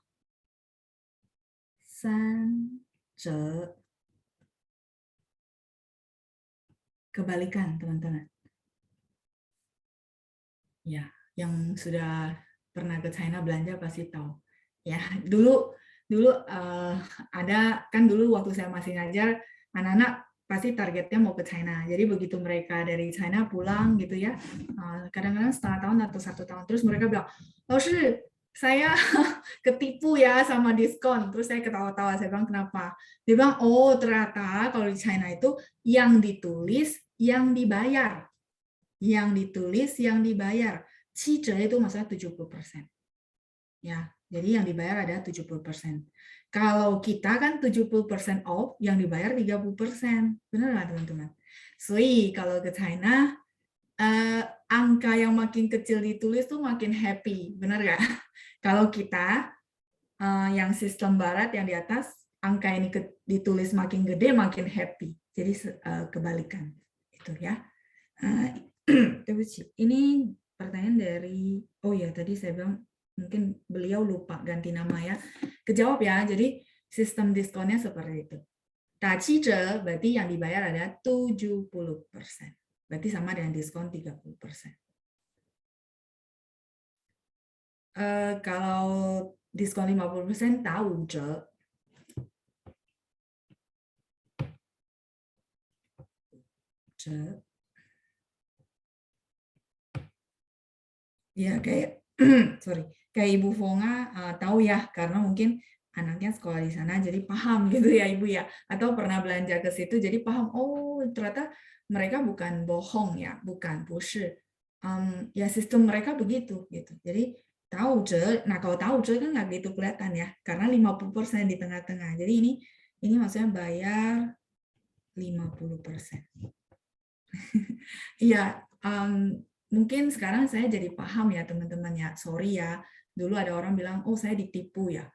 san zhe. Kebalikan, teman-teman. Ya, yang sudah pernah ke China belanja pasti tahu. Ya, dulu ada kan dulu waktu saya masih ngajar, anak-anak pasti targetnya mau ke China. Jadi begitu mereka dari China pulang gitu ya, kadang-kadang setengah tahun atau 1 tahun, terus mereka bilang, Laoshi, saya ketipu ya sama diskon. Terus saya ketawa-tawa, saya bilang kenapa? Dia bilang, oh ternyata kalau di China itu yang ditulis, yang dibayar. Yang ditulis, yang dibayar. Cije itu maksudnya 70%. Ya, jadi yang dibayar ada 70%. Kalau kita kan 70% off, yang dibayar 30%. Benar nggak teman-teman? So, kalau ke China, angka yang makin kecil ditulis tuh makin happy. Benar nggak? Kalau kita, yang sistem barat yang di atas, angka ini ditulis makin gede, makin happy. Jadi kebalikan. Itu ya. Ini pertanyaan dari, oh ya tadi saya bilang mungkin beliau lupa ganti nama ya. Kejawab ya, jadi sistem diskonnya seperti itu. Tacije berarti yang dibayar ada 70%. Berarti sama dengan diskon 30%. Kalau diskon 50% tahu je. Ya kayak kayak Ibu Fonga tahu ya karena mungkin anaknya sekolah di sana jadi paham gitu ya Ibu ya, atau pernah belanja ke situ jadi paham, oh ternyata mereka bukan bohong ya, bukan bushi. Ya sistem mereka begitu gitu. Jadi tahu je, nah kalau tahu je kan nggak gitu kelihatan ya karena 50% di tengah-tengah. Jadi ini maksudnya bayar 50%. Iya, mungkin sekarang saya jadi paham ya teman-teman ya. Sorry ya, dulu ada orang bilang, oh saya ditipu ya.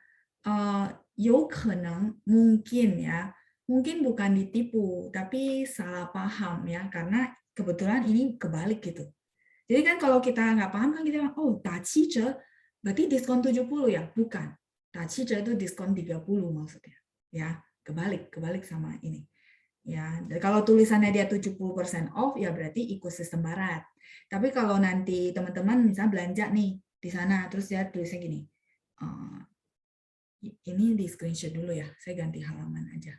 有可能 mungkin ya, mungkin bukan ditipu, tapi salah paham ya, karena kebetulan ini kebalik gitu. Jadi kan kalau kita nggak paham kan kita bilang, oh tacije berarti diskon 70 ya? Bukan. Tacije itu diskon 30 maksudnya. Ya, kebalik sama ini. Ya, kalau tulisannya dia 70% off ya berarti ikut sistem barat. Tapi kalau nanti teman-teman misalnya belanja nih di sana terus dia tulisnya gini. Ini di screenshot dulu ya. Saya ganti halaman aja.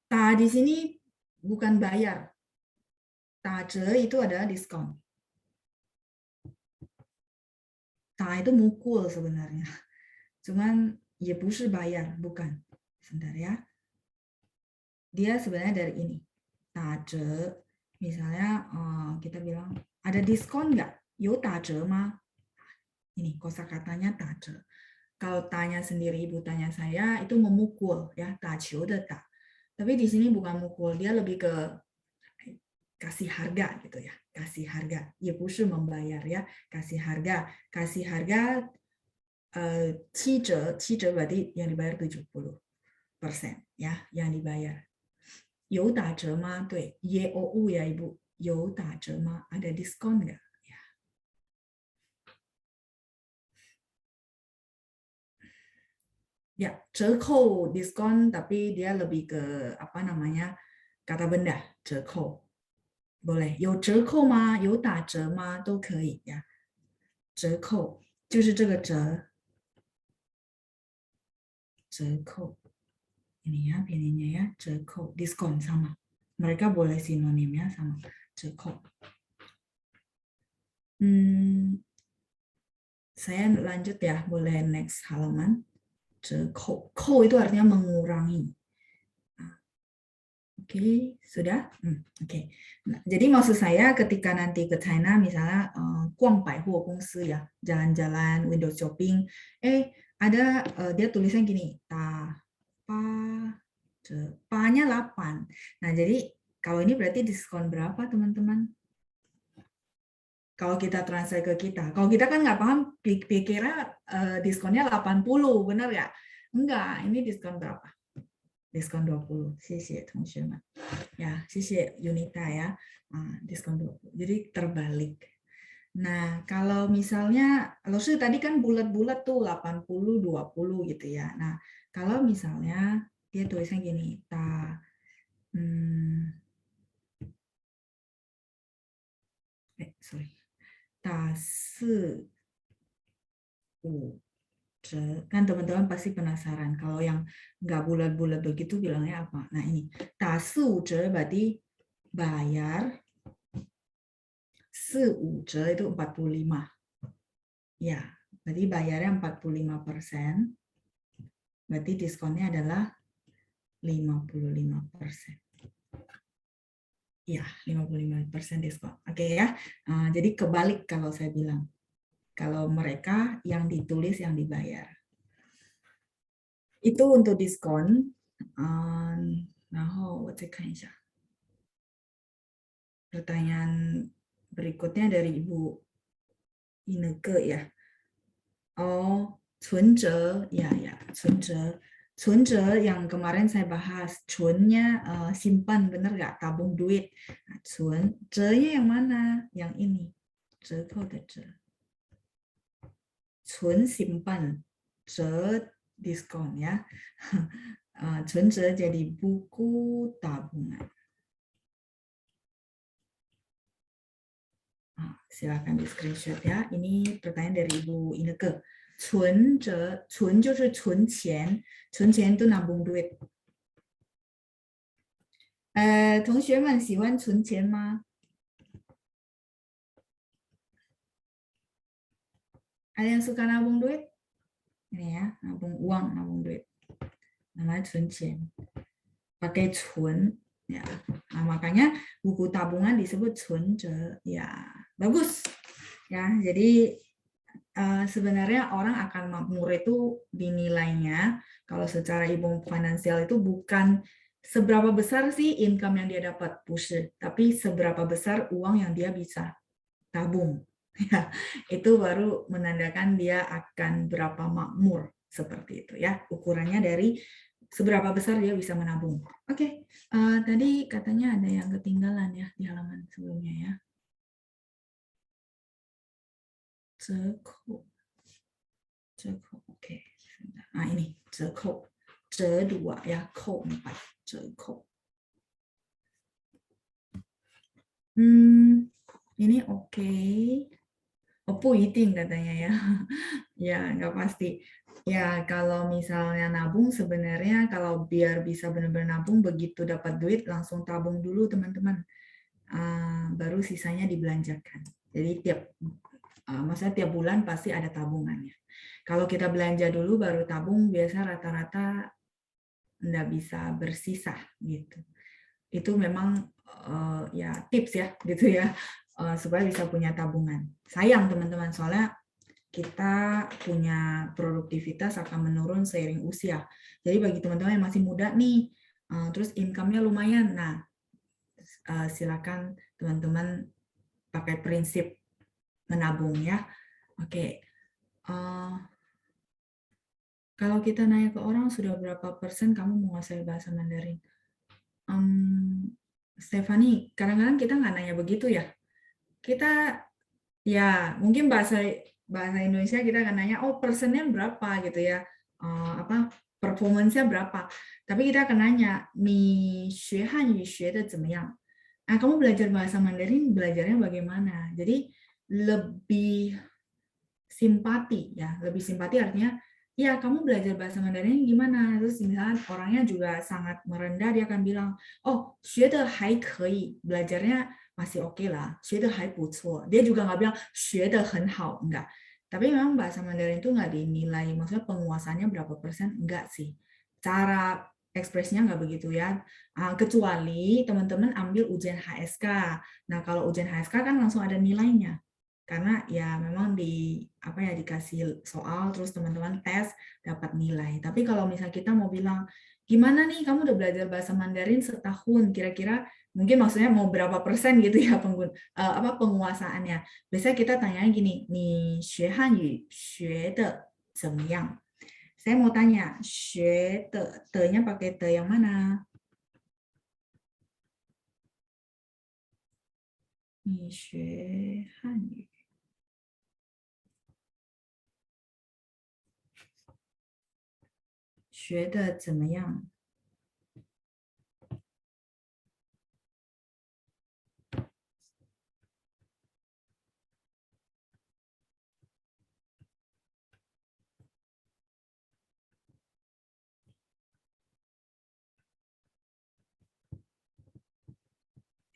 Ta di sini bukan bayar. Taje itu adalah diskon. Ta itu mukul sebenarnya. Cuman ya bukan bayar, bukan. Sebentar ya. Dia sebenarnya dari ini. Taje, misalnya kita bilang, ada diskon nggak? Yo taje ma. Ini kosakatanya taje. Kalau tanya sendiri, ibu tanya saya, itu memukul. ya tajiu de ta. Tapi di sini bukan mukul, dia lebih ke kasih harga gitu ya. Kasih harga. Ya bukan membayar ya. Kasih harga. Kasih harga 7折 berarti yang dibayar 70% ya, yang dibayar. 有打折吗？对，也哦哦呀，ibu，有打折吗？ada diskon nggak? Ya. Ya, 折扣 diskon tapi dia lebih ke apa namanya kata benda 折扣，boleh 有折扣吗？有打折吗？都可以呀。折扣就是这个折，折扣。ini ya pilihnya ya 折扣 diskon sama mereka boleh sinonimnya sama 折扣 saya lanjut ya boleh next halaman 折扣 扣 itu artinya mengurangi oke, sudah oke. Nah, jadi maksud saya ketika nanti ke China misalnya 逛百货公司 ya jalan-jalan window shopping ada dia tulisnya gini ta pa pa-nya 8. Nah, jadi Kalau ini berarti diskon berapa, teman-teman? Kalau kita translate ke kita. Kalau kita kan nggak paham, pikirnya diskonnya 80, benar nggak? Enggak, ini diskon berapa? Diskon 20. 谢谢同学们. Ya, 谢谢 Yunita ya. Diskon 20. Jadi terbalik. Nah, kalau misalnya, Losu tadi kan bulat-bulat tuh 80, 20 gitu ya. Nah, kalau misalnya dia tulisnya gini, sorry. 打4 5 kan teman-teman pasti penasaran kalau yang nggak bulat-bulat begitu bilangnya apa. Nah ini 打4 5 berarti bayar 4 5 itu 45. Ya, berarti bayarnya 45%. Berarti diskonnya adalah 55%. Ya, 55% diskon. Oke ya. Jadi kebalik kalau saya bilang. Kalau mereka yang ditulis yang dibayar. Itu untuk diskon. 然后我再看一下 pertanyaan berikutnya dari Ibu Ineke ya. Oh, 存折 ya, 存折. 存折 yang kemarin saya bahas, 存nya simpan, benar nggak? Tabung duit. Nah, 存, 折nya yang mana? Yang ini. 折扣的折. 存 simpan, 折 diskon ya. 存折 jadi buku tabungan. Silakan di screenshot ya. Ini pertanyaan dari Ibu Ineke. 存折, 存就是存钱, 存钱 itu nabung duit. 同学们喜欢存钱吗? Ada yang suka nabung duit? Ini ya, nabung uang, nabung duit. Namanya 存钱. Pakai 存 ya. Nah, makanya buku tabungan disebut 存折. Ya, bagus. Ya, jadi sebenarnya orang akan makmur itu dinilainya kalau secara ilmu finansial itu bukan seberapa besar sih income yang dia dapat, tapi seberapa besar uang yang dia bisa tabung. Ya, itu baru menandakan dia akan berapa makmur seperti itu ya. Ukurannya dari seberapa besar dia bisa menabung. Oke, tadi katanya ada yang ketinggalan ya di halaman sebelumnya ya. 折扣 oke. Nah ini 折扣 折 2 ya, 扣 4 折扣. Ini oke. Oh, 不一定 katanya ya. Ya, nggak pasti. Ya, kalau misalnya nabung sebenarnya kalau biar bisa benar-benar nabung, begitu dapat duit langsung tabung dulu teman-teman. Baru sisanya dibelanjakan. Jadi maksudnya tiap bulan pasti ada tabungannya. Kalau kita belanja dulu baru tabung, biasa rata-rata nggak bisa bersisa gitu. Itu memang ya tips ya gitu ya, supaya bisa punya tabungan. Sayang teman-teman, soalnya kita punya produktivitas akan menurun seiring usia. Jadi bagi teman-teman yang masih muda nih, terus income-nya lumayan, nah silakan teman-teman pakai prinsip menabung ya. Oke. Kalau kita nanya ke orang sudah berapa persen kamu menguasai bahasa Mandarin? Stephanie, kadang-kadang kita nggak nanya begitu ya. Kita ya mungkin bahasa Indonesia kita akan nanya, oh persennya berapa gitu ya, performance-nya berapa. Tapi kita akan nanya, 你学汉语学得怎么样? Nah, kamu belajar bahasa Mandarin belajarnya bagaimana? Jadi lebih simpati ya, lebih simpati artinya ya kamu belajar bahasa Mandarin gimana? Terus misalnya orangnya juga sangat merendah, dia akan bilang, oh 学得还可以, belajarnya masih oke lah, 学得还不错. Dia juga nggak bilang 学得很好, enggak. Tapi memang bahasa Mandarin itu nggak dinilai, maksudnya penguasannya berapa persen, enggak sih. Cara ekspresinya nggak begitu ya. Kecuali teman-teman ambil ujian HSK. Nah kalau ujian HSK kan langsung ada nilainya. Karena ya memang dikasih soal terus teman-teman tes dapat nilai. Tapi kalau misalnya kita mau bilang gimana nih kamu udah belajar bahasa Mandarin setahun, kira-kira mungkin maksudnya mau berapa persen gitu ya penguasaannya. Biasanya kita tanya gini, nih 学汉语学的怎么样? Saya mau tanya, 学的 nya pakai te yang mana? 你学汉语学的怎么样?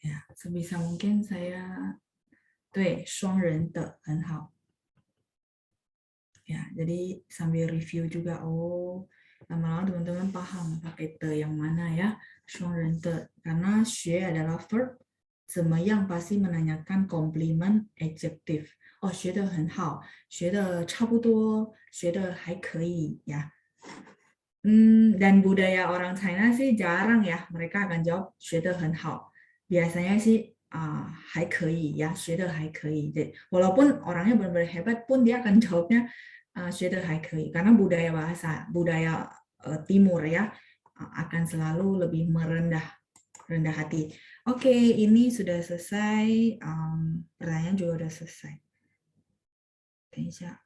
Ya, sebisa mungkin saya 对双人的很好。Ya, jadi sambil review juga, oh lama-lama teman-teman paham pakai te yang mana ya, 双人的 karena 学 adalah verb, 怎么样 pasti menanyakan complement adjective. Oh, 学得很好，学得差不多，学得还可以ya. Dan budaya orang China sih jarang ya, mereka akan jawab 学得很好. Biasanya sih 还可以 ya, 学得还可以. Jadi, walaupun orangnya benar-benar hebat pun dia akan jawabnya 学得还可以, karena budaya bahasa, budaya timur ya, akan selalu lebih rendah hati. Oke, ini sudah selesai, pertanyaan juga sudah selesai. 等一下。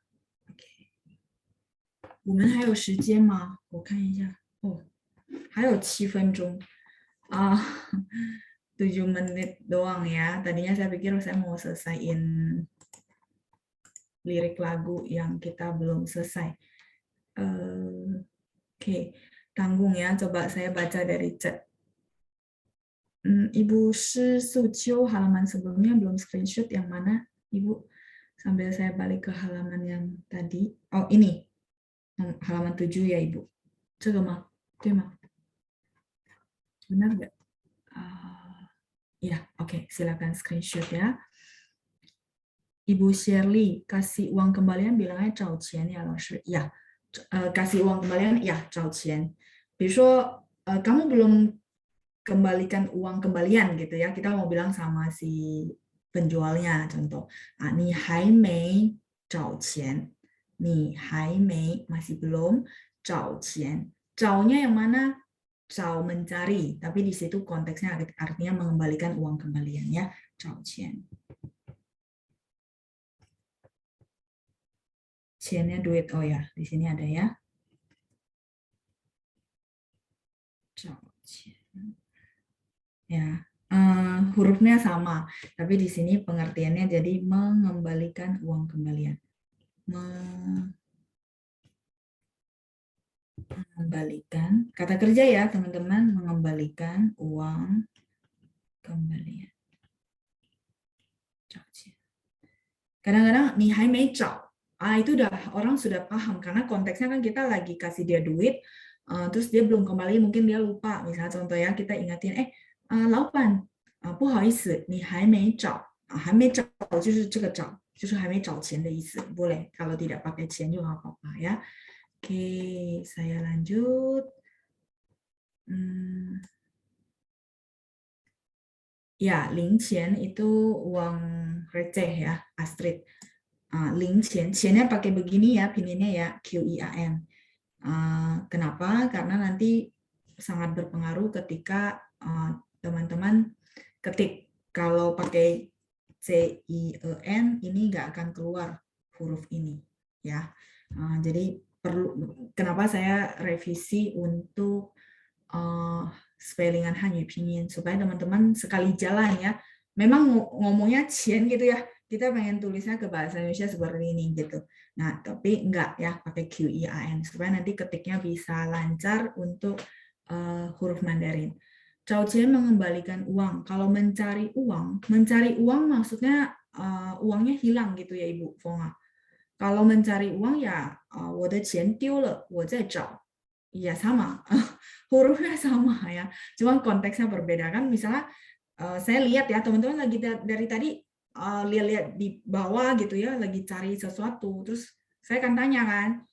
我们还有时间吗？我看一下。哦，还有7分钟。7 menit doang ya. Tadinya saya pikir saya mau selesaiin lirik lagu yang kita belum selesai. Oke, tanggung ya. Coba saya baca dari chat. Ibu Shi Suciu halaman sebelumnya belum screenshot yang mana? Ibu, sambil saya balik ke halaman yang tadi. Oh, ini. Halaman 7 ya, Ibu. 这个吗？对吗？ Benar nggak? Ya, oke. Silakan screenshot ya. Ibu Shirley, kasih uang kembalian bilangnya 找钱 ya, 老师. Ya, kasih uang kembalian, ya, 找钱. 比如说, kamu belum kembalikan uang kembalian gitu ya. Kita mau bilang sama si penjualnya, contoh. 你还没找钱. 你还没, masih belum, 找钱. 找nya yang mana? 找 mencari, tapi di situ konteksnya artinya mengembalikan uang kembalian ya, 找钱. 钱nya duit, oh ya, di sini ada ya. 找钱. Ya, hurufnya sama, tapi di sini pengertiannya jadi mengembalikan uang kembalian. Mengembalikan, kata kerja ya teman-teman, mengembalikan uang kembalian. Kadang-kadang nih hai mei zhao, itu udah orang sudah paham karena konteksnya kan kita lagi kasih dia duit, terus dia belum kembali, mungkin dia lupa. Misalnya contoh ya, kita ingatin, 老板，不好意思，你还没找，还没找就是这个找，就是还没找钱的意思。Boleh kalau tidak pakai 钱 juga nggak apa-apa ya. Oke, saya lanjut. Ya, 零钱 itu uang receh ya, Astrid. 零钱, 钱nya pakai begini ya, pinginnya ya, QIAN. Kenapa? Karena nanti sangat berpengaruh ketika teman-teman ketik. Kalau pakai CIEN, ini nggak akan keluar huruf ini. Ya, jadi kenapa saya revisi untuk spellingan Hanyu Pinyin supaya teman-teman sekali jalan ya. Memang ngomongnya cien gitu ya. Kita pengen tulisnya ke bahasa Indonesia seperti ini gitu. Nah, tapi enggak ya pakai QIAN supaya nanti ketiknya bisa lancar untuk huruf Mandarin. Zhao qian mengembalikan uang. Kalau mencari uang maksudnya uangnya hilang gitu ya Ibu Fonga. Kalau mencari uang ya 我的钱丢了，我在找. Ya sama, hurufnya sama ya, cuma konteksnya berbeda kan. Misalnya saya lihat ya teman-teman lagi dari tadi lihat-lihat di bawah gitu ya, lagi cari sesuatu, terus saya akan tanya kan,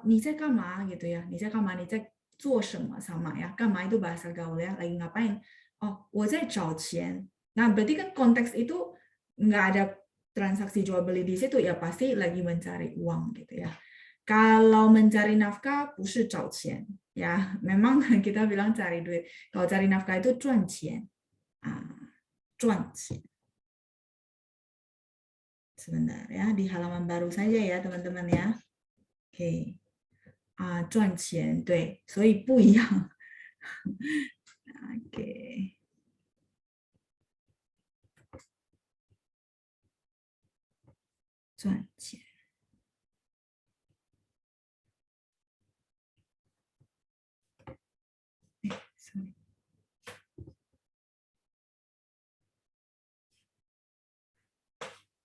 你在干嘛 gitu ya, 你在干嘛, 你在做什么 sama ya. 干嘛 itu bahasa gaul ya. Lagi ngapain? Oh, 我在找钱. Nah, berarti kan konteks itu nggak ada transaksi jual beli di situ ya pasti lagi mencari uang gitu ya. Kalau mencari nafkah 不是找钱 ya. Memang kita bilang cari duit. Kalau cari nafkah itu 赚钱. Ah, 赚钱. Sebentar ya, di halaman baru saja ya teman-teman ya. Oke. 赚钱，对，所以不一样。OK，赚钱。sorry，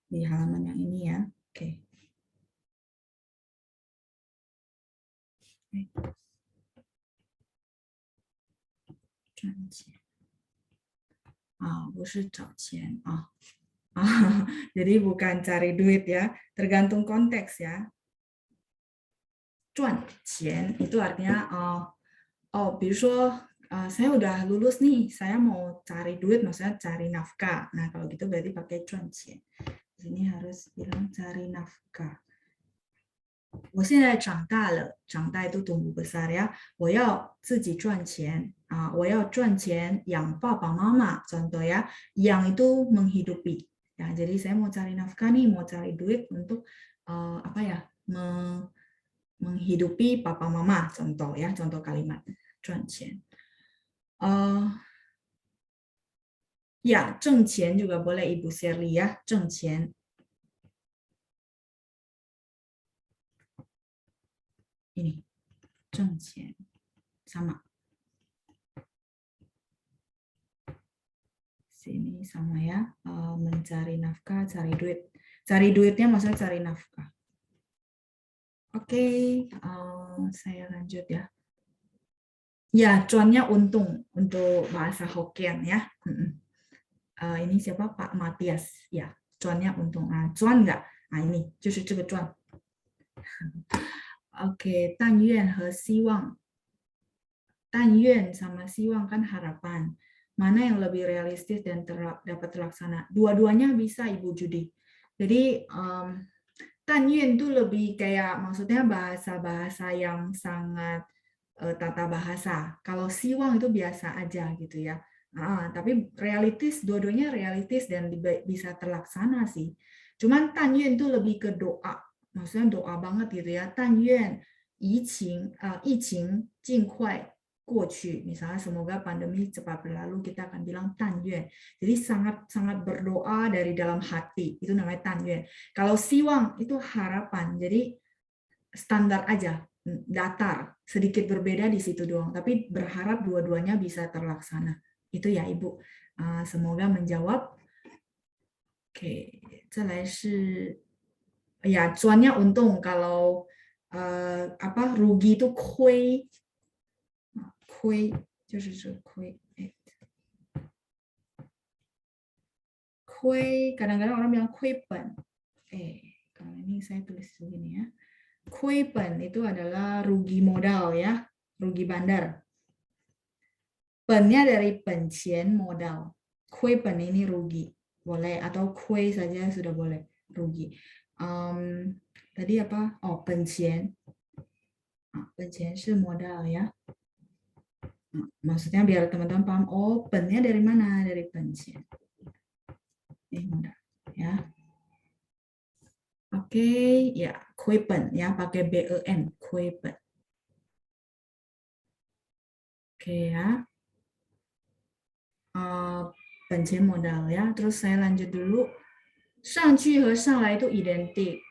di halaman yang ini ya. Oke. Okay. 赚钱啊，不是找钱啊。Jadi bukan cari duit ya, tergantung konteks ya. 赚钱 itu artinya比如说saya udah lulus nih, saya mau cari duit, maksudnya cari nafkah. Nah, kalau gitu berarti pakai 赚钱. Di sini harus bilang cari nafkah. 我现在长大了，长大 itu tumbuh besar ya. 我要自己赚钱我要赚钱养爸爸妈妈 contoh ya. Yang itu menghidupi. Ya, jadi saya mau cari nafkah nih, mau cari duit untuk apa ya? Menghidupi papa mama contoh ya, contoh kalimat 赚钱. Ya, 挣钱 juga boleh Ibu Sherly ya, 挣钱. Ini 挣钱 sama. Sini sama ya, mencari nafkah, cari duit. Cari duitnya maksudnya cari nafkah. Oke, saya lanjut ya. Ya, cuannya untung untuk bahasa Hokkien ya. Ini siapa? Pak Matias. Ya, cuannya untung. Cuan enggak? Nah, ini, 就是这个cuan. Oke, 但愿和希望. 但愿 sama 希望 kan harapan. Mana yang lebih realistis dan dapat terlaksana? Dua-duanya bisa Ibu Judi. Jadi 但愿 itu lebih kayak maksudnya bahasa-bahasa yang sangat tata bahasa. Kalau 希望 itu biasa aja gitu ya. Tapi realistis, dua-duanya realistis dan bisa terlaksana sih. Cuman 但愿 itu lebih ke doa. Maksudnya doa banget gitu ya. 但愿疫情尽快过去, misalnya semoga pandemi cepat berlalu, kita akan bilang 但愿. Jadi sangat berdoa dari dalam hati, itu namanya 但愿. Kalau 希望 itu harapan, jadi standar aja, datar, sedikit berbeda di situ doang, tapi berharap dua-duanya bisa terlaksana. Itu ya Ibu. Semoga menjawab. Oke, 再来是 ya cuannya untung, kalau rugi itu 亏。亏就是指亏。亏 kadang-kadang orang bilang 亏本. Kalau ini saya tulis begini ya. 亏本 itu adalah rugi modal ya, rugi bandar. Pennya dari 本钱 modal. 亏本 ini rugi, boleh, atau 亏 saja sudah boleh, rugi. Tadi apa? 本钱. 本钱 是 modal ya. Maksudnya biar teman-teman paham, pennya dari mana? Dari 本钱. Modal ya. Oke, ya, 亏本 ya, pakai ben, 亏本. Oke ya. 本钱 modal ya. Terus saya lanjut dulu. 上去和上来 itu identik.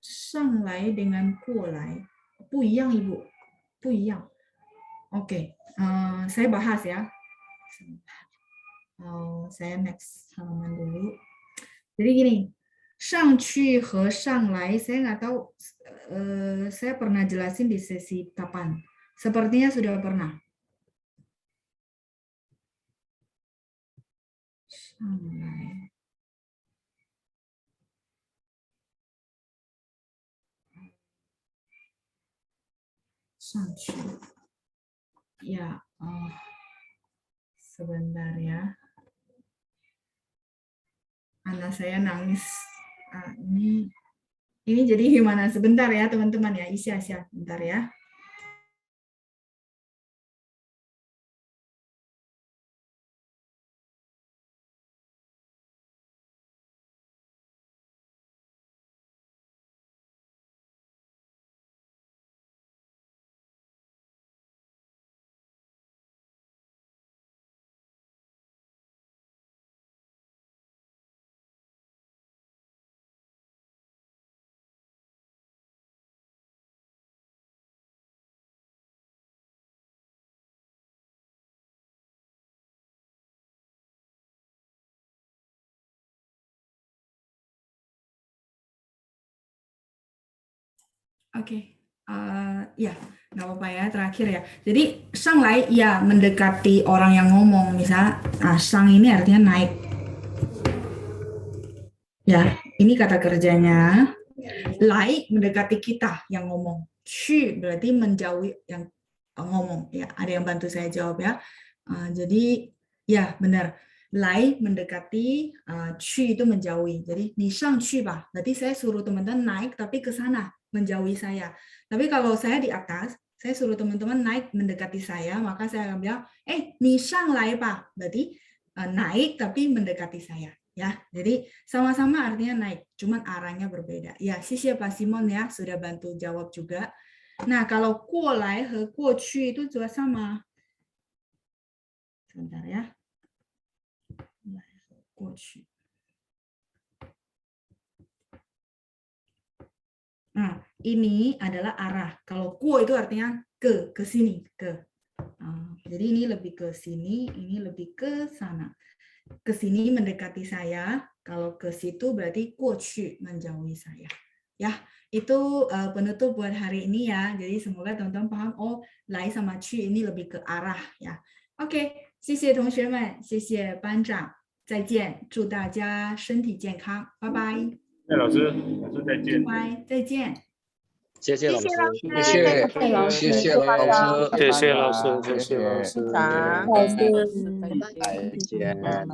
上来 dengan 过来不一样 Ibu. 不一样. Oke, saya bahas ya. Saya next halaman dulu. Jadi gini, 上去和上来 saya nggak tahu saya pernah jelasin di sesi kapan. Sepertinya sudah pernah. 上来上去 ya sebentar ya, anak saya nangis. Ini jadi gimana, sebentar ya teman-teman ya, Isya bentar ya. Oke, ya nggak apa-apa ya, terakhir ya. Jadi shanglai ya mendekati orang yang ngomong, misal shang ini artinya naik. Ya, ini kata kerjanya. Lai mendekati kita yang ngomong. Qu berarti menjauhi yang ngomong. Ya, ada yang bantu saya jawab ya. Jadi ya benar. Lai mendekati, qu itu menjauhi. Jadi ni shang qu ba. Berarti saya suruh teman-teman naik tapi ke sana, menjauhi saya. Tapi kalau saya di atas, saya suruh teman-teman naik mendekati saya, maka saya akan bilang, ni shang lai ba. Berarti naik tapi mendekati saya. Ya, jadi sama-sama artinya naik, cuman arahnya berbeda. Ya, xie Pak Simon ya, sudah bantu jawab juga. Nah, kalau 过来 和过去 itu juga sama. Sebentar ya. 过去. Nah, ini adalah arah. Kalau 过 itu artinya ke sini, ke. Jadi ini lebih ke sini, ini lebih ke sana. Ke sini mendekati saya, kalau ke situ berarti 过去 menjauhi saya. Ya, itu penutup buat hari ini ya. Jadi semoga teman-teman paham, lai sama 去 ini lebih ke arah ya. Oke, 谢谢同学们，谢谢班长，再见，祝大家身体健康，拜拜。老师再见。拜拜，再见。谢谢老师，谢谢老师，谢谢老师，谢谢老师，谢谢老师，再见。